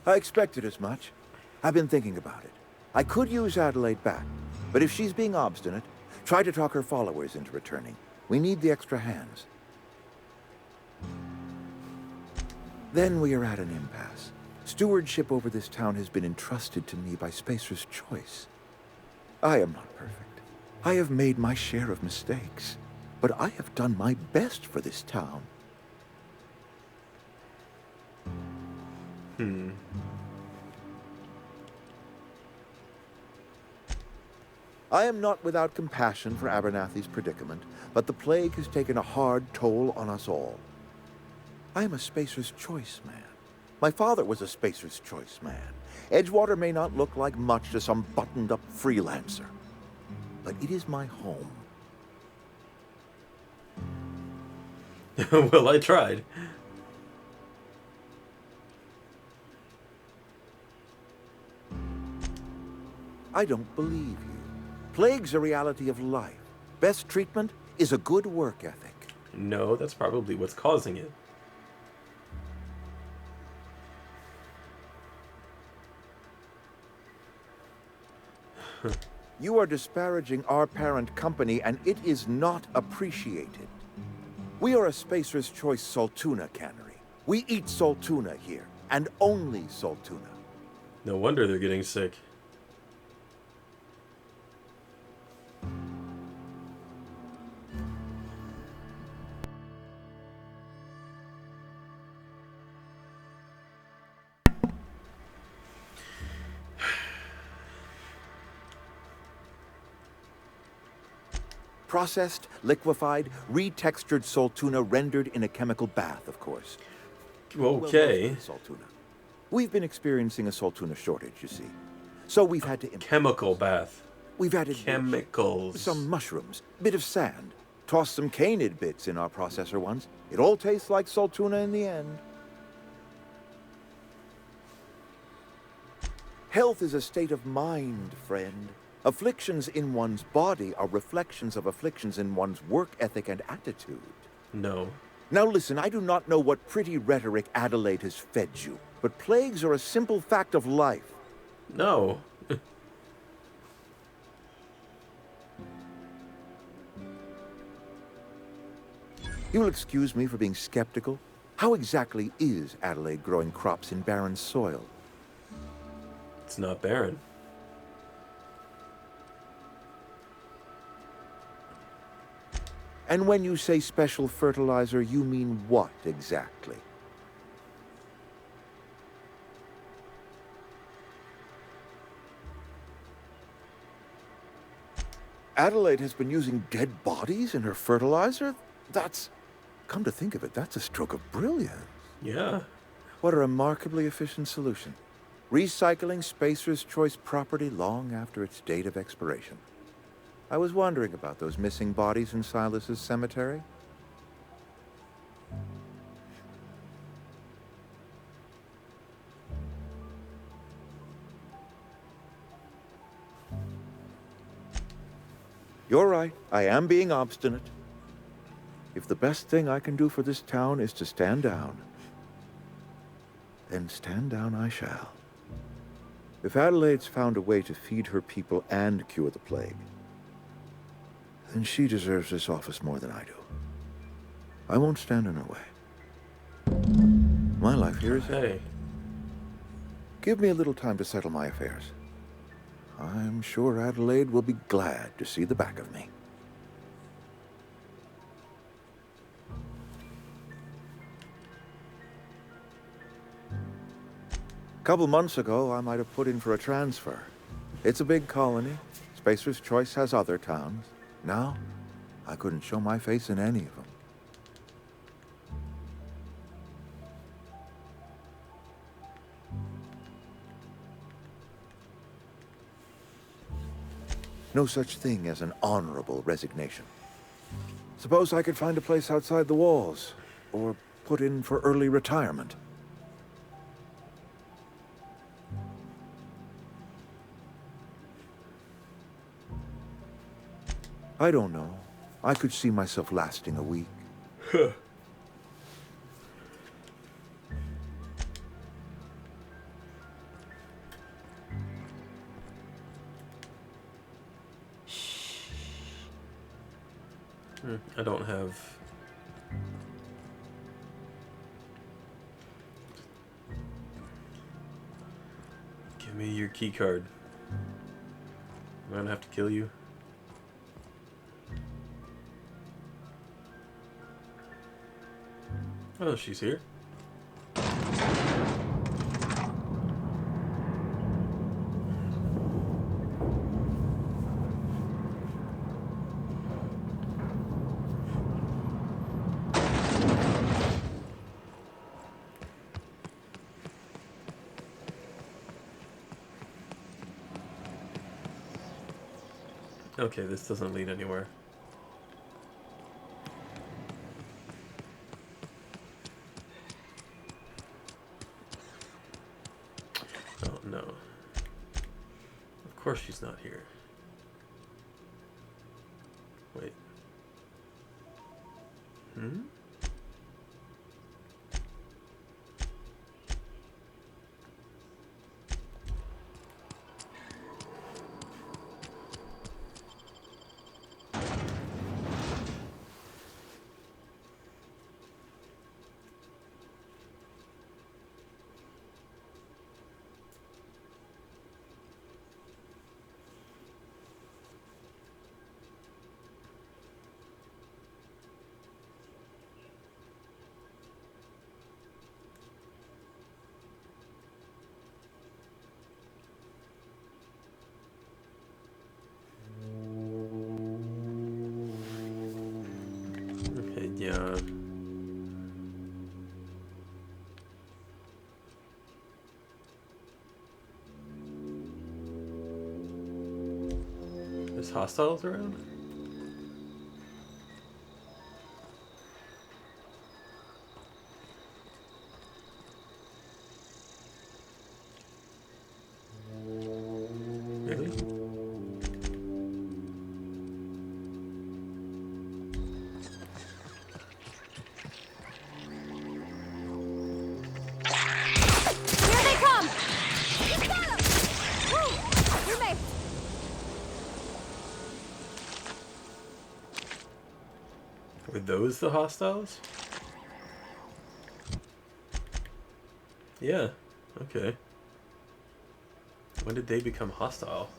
I expected as much. I've been thinking about it. I could use Adelaide back, but if she's being obstinate, try to talk her followers into returning. We need the extra hands. Then we are at an impasse. Stewardship over this town has been entrusted to me by Spacer's Choice. I am not perfect. I have made my share of mistakes, but I have done my best for this town. I am not without compassion for Abernathy's predicament, but the plague has taken a hard toll on us all. I am a Spacer's Choice man. My father was a Spacer's Choice man. Edgewater may not look like much to some buttoned-up freelancer, but it is my home. Well, I tried. I don't believe you. Plague's a reality of life. Best treatment is a good work ethic. No, that's probably what's causing it. You are disparaging our parent company, and it is not appreciated. We are a Spacer's Choice Saltuna cannery. We eat Saltuna here, and only Saltuna. No wonder they're getting sick. Processed, liquefied, retextured Saltuna rendered in a chemical bath, of course. Okay. Well, Saltuna. We've been experiencing a Saltuna shortage, you see. So we've had to... Chemical bath. We've added... Chemicals. Some mushrooms, bit of sand, Tossed some canid bits in our processor once. It all tastes like salt tuna in the end. Health is a state of mind, friend. Afflictions in one's body are reflections of afflictions in one's work ethic and attitude. No. Now listen, I do not know what pretty rhetoric Adelaide has fed you, but plagues are a simple fact of life. No. You will excuse me for being skeptical. How exactly is Adelaide growing crops in barren soil? It's not barren. And when you say special fertilizer, you mean what exactly? Adelaide has been using dead bodies in her fertilizer? That's... Come to think of it, that's a stroke of brilliance. Yeah. What a remarkably efficient solution. Recycling Spacer's Choice property long after its date of expiration. I was wondering about those missing bodies in Silas's cemetery. You're right. I am being obstinate. If the best thing I can do for this town is to stand down, then stand down I shall. If Adelaide's found a way to feed her people and cure the plague, then she deserves this office more than I do. I won't stand in her way. My life here is... Hey. Give me a little time to settle my affairs. I'm sure Adelaide will be glad to see the back of me. A couple months ago, I might have put in for a transfer. It's a big colony. Spacer's Choice has other towns. Now, I couldn't show my face in any of them. No such thing as an honorable resignation. Suppose I could find a place outside the walls, or put in for early retirement. I don't know. I could see myself lasting a week. I don't have... Give me your key card. I'm gonna have to kill you. Oh, she's here. Okay, this doesn't lead anywhere. Oh no. Of course she's not here. Wait. Hmm? Okay, yeah. There's hostiles around? Were those the hostiles? Yeah. Okay. When did they become hostile?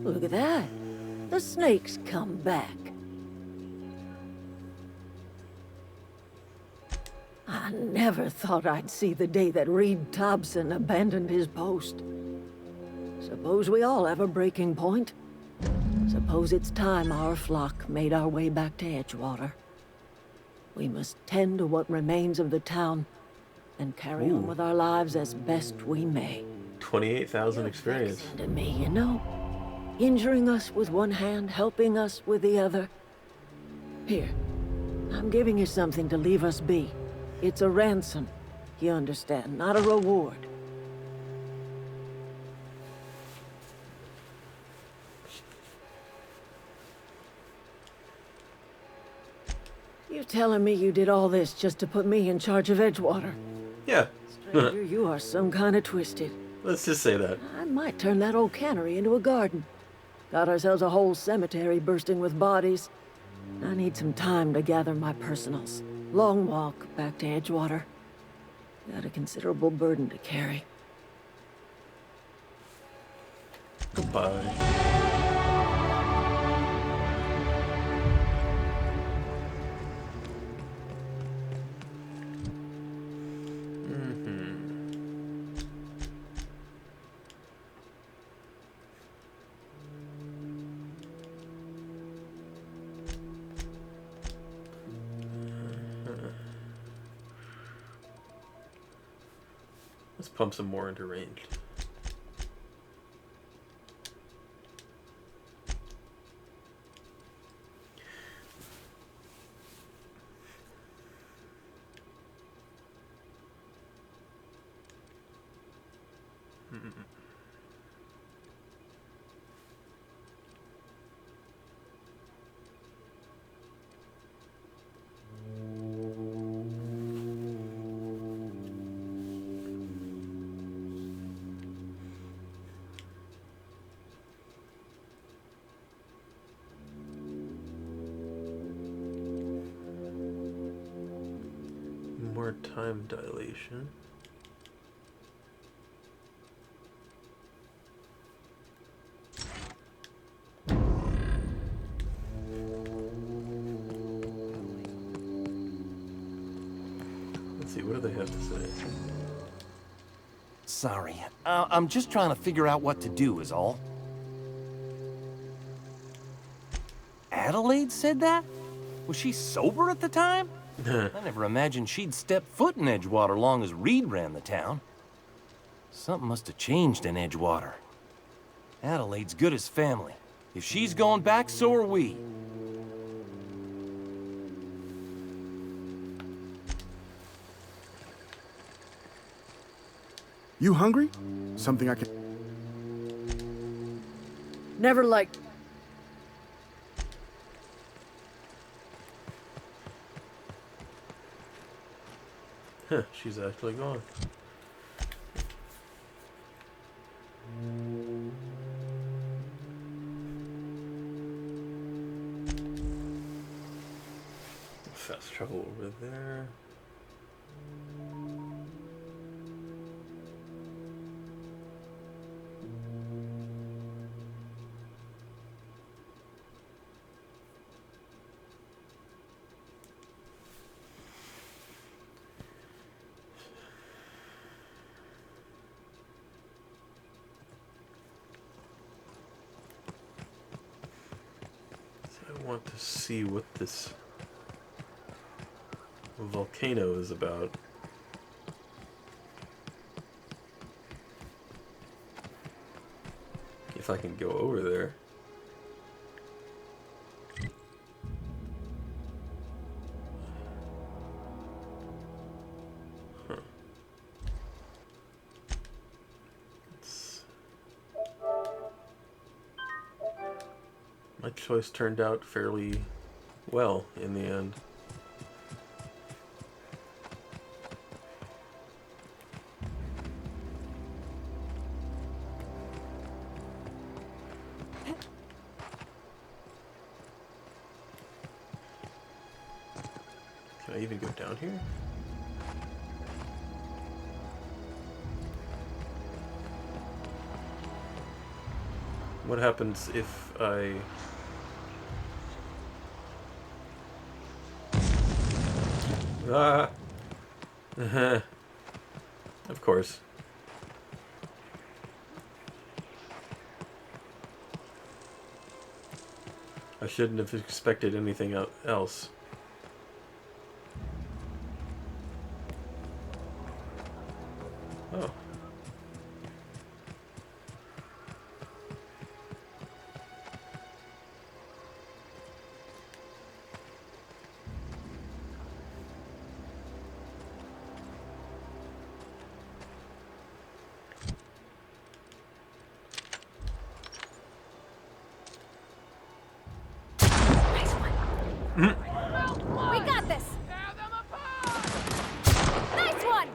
Look at that. The snake's come back. I never thought I'd see the day that Reed Thompson abandoned his post. Suppose we all have a breaking point. Suppose it's time our flock made our way back to Edgewater. We must tend to what remains of the town and carry on with our lives as best we may. 28,000 experience. To me, you know. Injuring us with one hand, helping us with the other. Here, I'm giving you something to leave us be. It's a ransom, you understand, not a reward. You telling me you did all this just to put me in charge of Edgewater? Yeah. Stranger, you are some kind of twisted. Let's just say that. I might turn that old cannery into a garden. Got ourselves a whole cemetery bursting with bodies. I need some time to gather my personals. Long walk back to Edgewater. Got a considerable burden to carry. Goodbye. Let's pump some more into range. More time dilation. Let's see, what do they have to say? Sorry, I'm just trying to figure out what to do is all. Adelaide said that? Was she sober at the time? I never imagined she'd step foot in Edgewater long as Reed ran the town. Something must have changed in Edgewater. Adelaide's good as family. If she's going back, so are we. You hungry? Something I can... Never liked... Huh, she's actually gone. Fast travel over there. I want to see what this volcano is about. if I can go over there. Huh. My choice turned out fairly well in the end. Can I even go down here? What happens if I... Ah! Of course. I shouldn't have expected anything else. Oh. We got this! Nice one!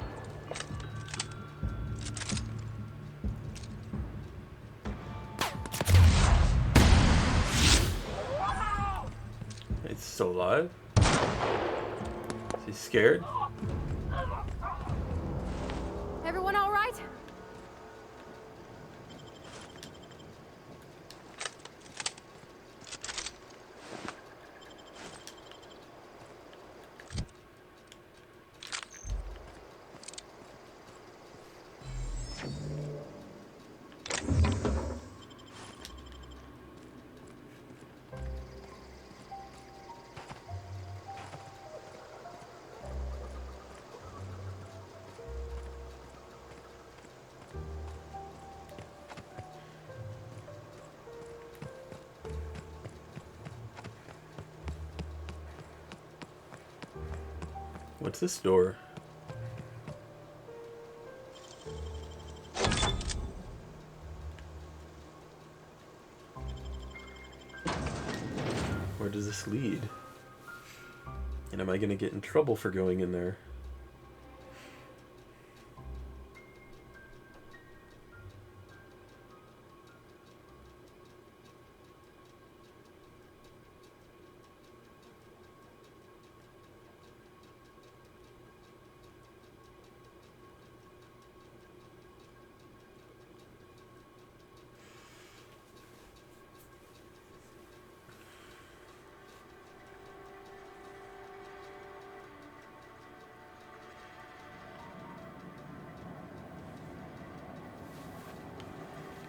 It's still alive? Is he scared? Everyone all right? What's this door? Where does this lead? And am I gonna get in trouble for going in there?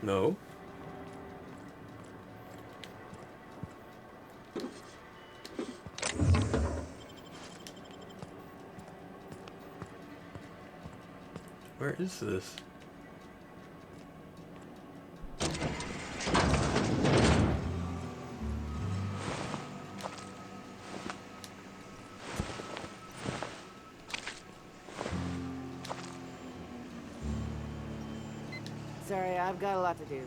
No. Where is this? Sorry, I've got a lot to do.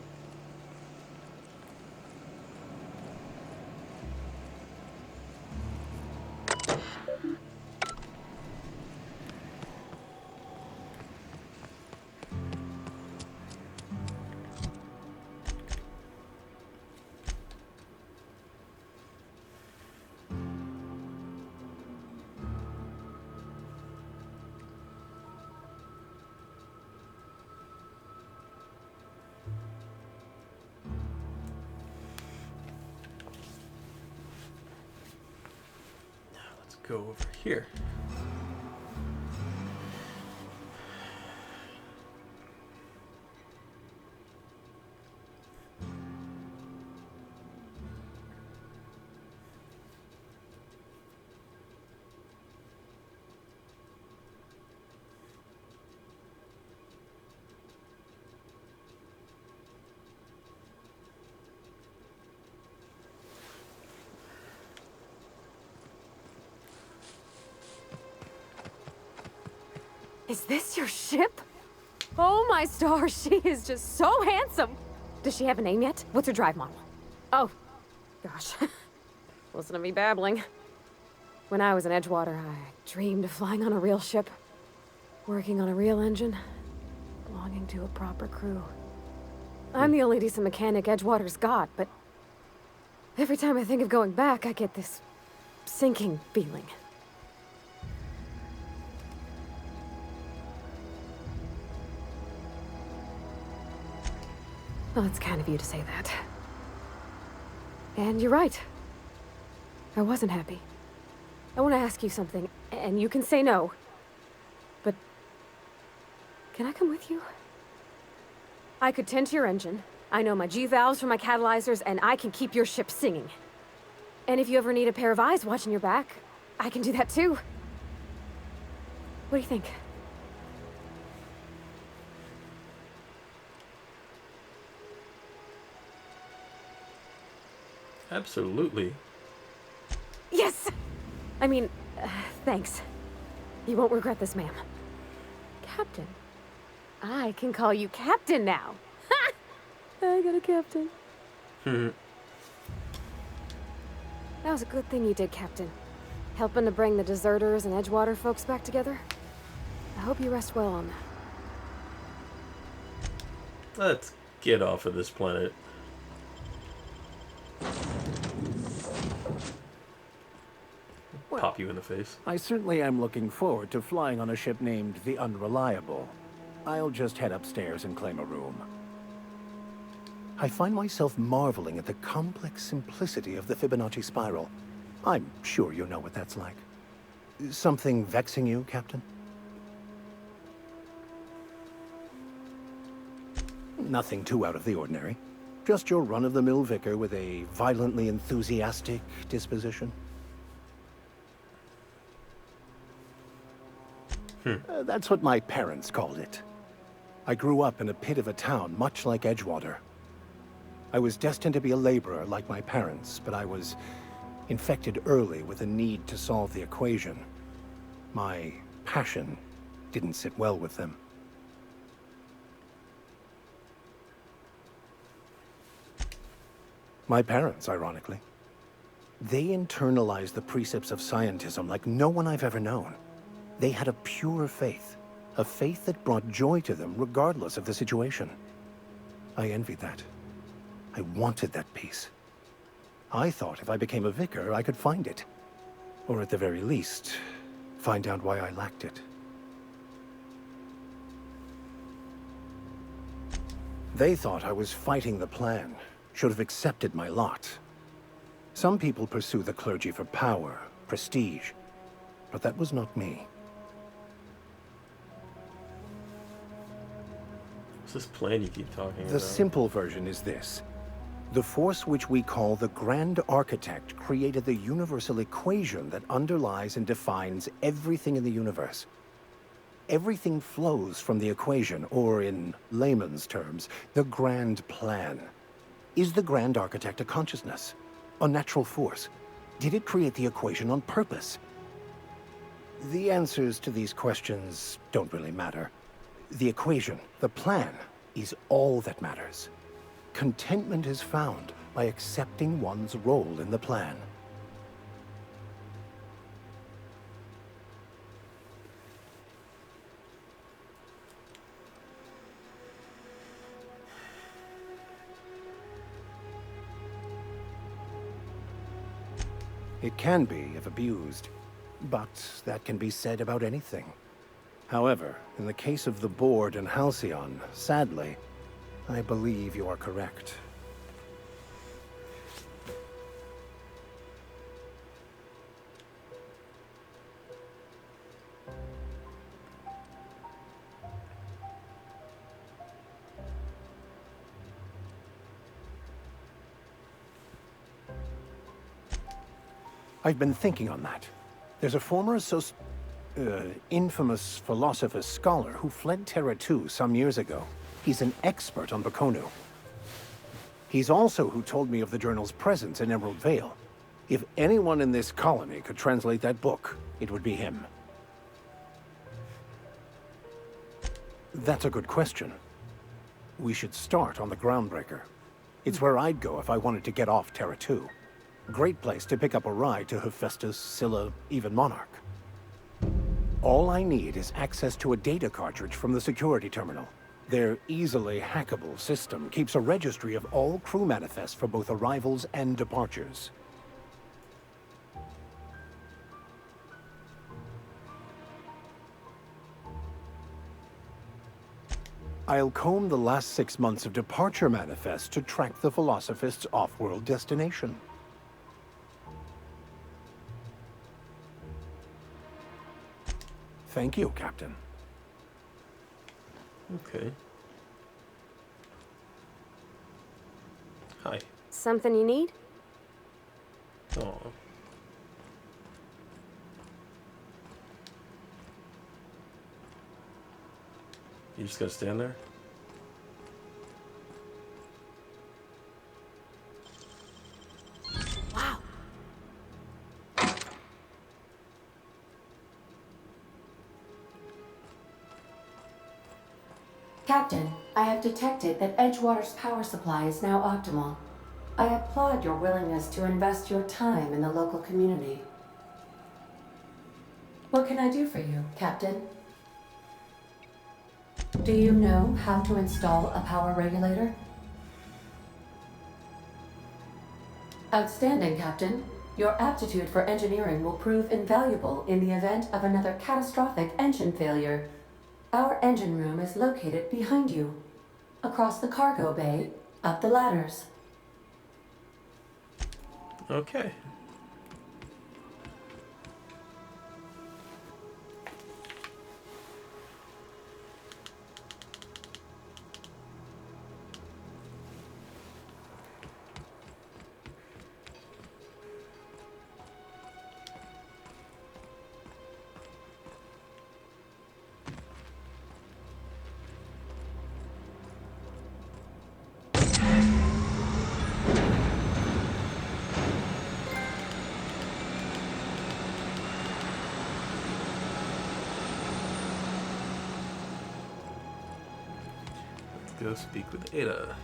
Go over here. Is this your ship? Oh my stars, she is just so handsome. Does she have a name yet? What's her drive model? Oh, gosh. Listen to me babbling. When I was in Edgewater, I dreamed of flying on a real ship, working on a real engine, belonging to a proper crew. I'm the only decent mechanic Edgewater's got, but every time I think of going back, I get this sinking feeling. Well, it's kind of you to say that. And you're right. I wasn't happy. I want to ask you something, and you can say no. But can I come with you? I could tend to your engine. I know my G-valves from my catalyzers, and I can keep your ship singing. And if you ever need a pair of eyes watching your back, I can do that too. What do you think? Absolutely. Yes! I mean, thanks. You won't regret this, ma'am. Captain. I can call you Captain now. Ha! I got a captain. That was a good thing you did, Captain. Helping to bring the deserters and Edgewater folks back together. I hope you rest well on that. Let's get off of this planet. Pop you in the face. I certainly am looking forward to flying on a ship named the Unreliable. I'll just head upstairs and claim a room. I find myself marveling at the complex simplicity of the Fibonacci spiral. I'm sure you know what that's like. Something vexing you, Captain? Nothing too out of the ordinary. Just your run-of-the-mill vicar with a violently enthusiastic disposition. That's what my parents called it. I grew up in a pit of a town, much like Edgewater. I was destined to be a laborer like my parents, but I was infected early with a need to solve the equation. My passion didn't sit well with them. My parents, ironically. They internalized the precepts of scientism like no one I've ever known. They had a pure faith, a faith that brought joy to them regardless of the situation. I envied that. I wanted that peace. I thought if I became a vicar, I could find it. Or at the very least, find out why I lacked it. They thought I was fighting the plan, should have accepted my lot. Some people pursue the clergy for power, prestige, but that was not me. What's this plan you keep talking about? The simple version is this. The force which we call the Grand Architect created the universal equation that underlies and defines everything in the universe. Everything flows from the equation, or in layman's terms, the grand plan. Is the Grand Architect a consciousness? A natural force? Did it create the equation on purpose? The answers to these questions don't really matter. The equation, the plan, is all that matters. Contentment is found by accepting one's role in the plan. It can be, if abused, but that can be said about anything. However, in the case of the Board and Halcyon, sadly, I believe you are correct. I've been thinking on that. There's a former infamous philosopher scholar who fled Terra 2 some years ago. He's an expert on Bakonu. He's also who told me of the journal's presence in Emerald Vale. If anyone in this colony could translate that book, it would be him. That's a good question. We should start on the Groundbreaker. It's where I'd go if I wanted to get off Terra 2. Great place to pick up a ride to Hephaestus, Scylla, even Monarch. All I need is access to a data cartridge from the security terminal. Their easily hackable system keeps a registry of all crew manifests for both arrivals and departures. I'll comb the last 6 months of departure manifests to track the Philosophist's off-world destination. Thank you, Captain. Okay. Hi. Something you need? Oh. You just gotta stand there? Wow. Captain, I have detected that Edgewater's power supply is now optimal. I applaud your willingness to invest your time in the local community. What can I do for you, Captain? Do you know how to install a power regulator? Outstanding, Captain. Your aptitude for engineering will prove invaluable in the event of another catastrophic engine failure. Our engine room is located behind you, across the cargo bay, up the ladders. Okay. Go speak with Ada.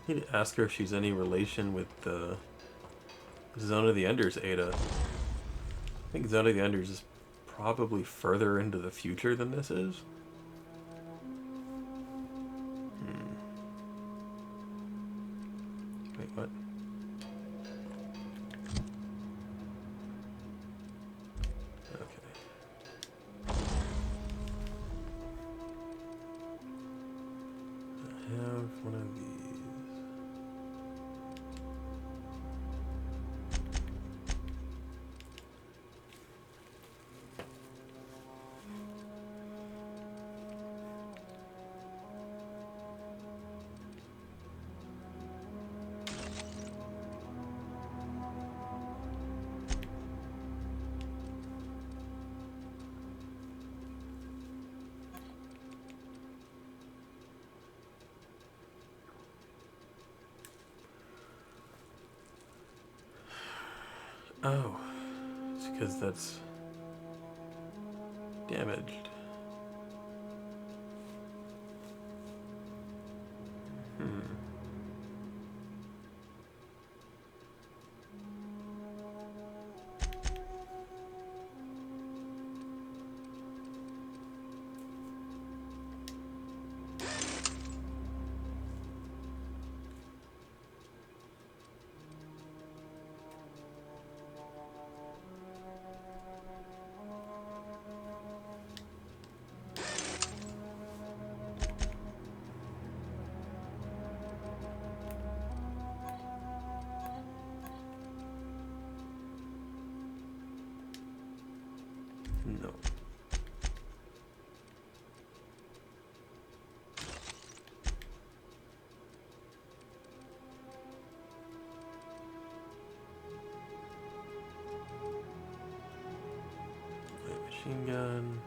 Need to ask her if she's any relation with the Zone of the Enders Ada. I think Zone of the Enders is probably further into the future than this is. Wait, what? One of these. Oh, it's because that's damaged. No. Machine gun.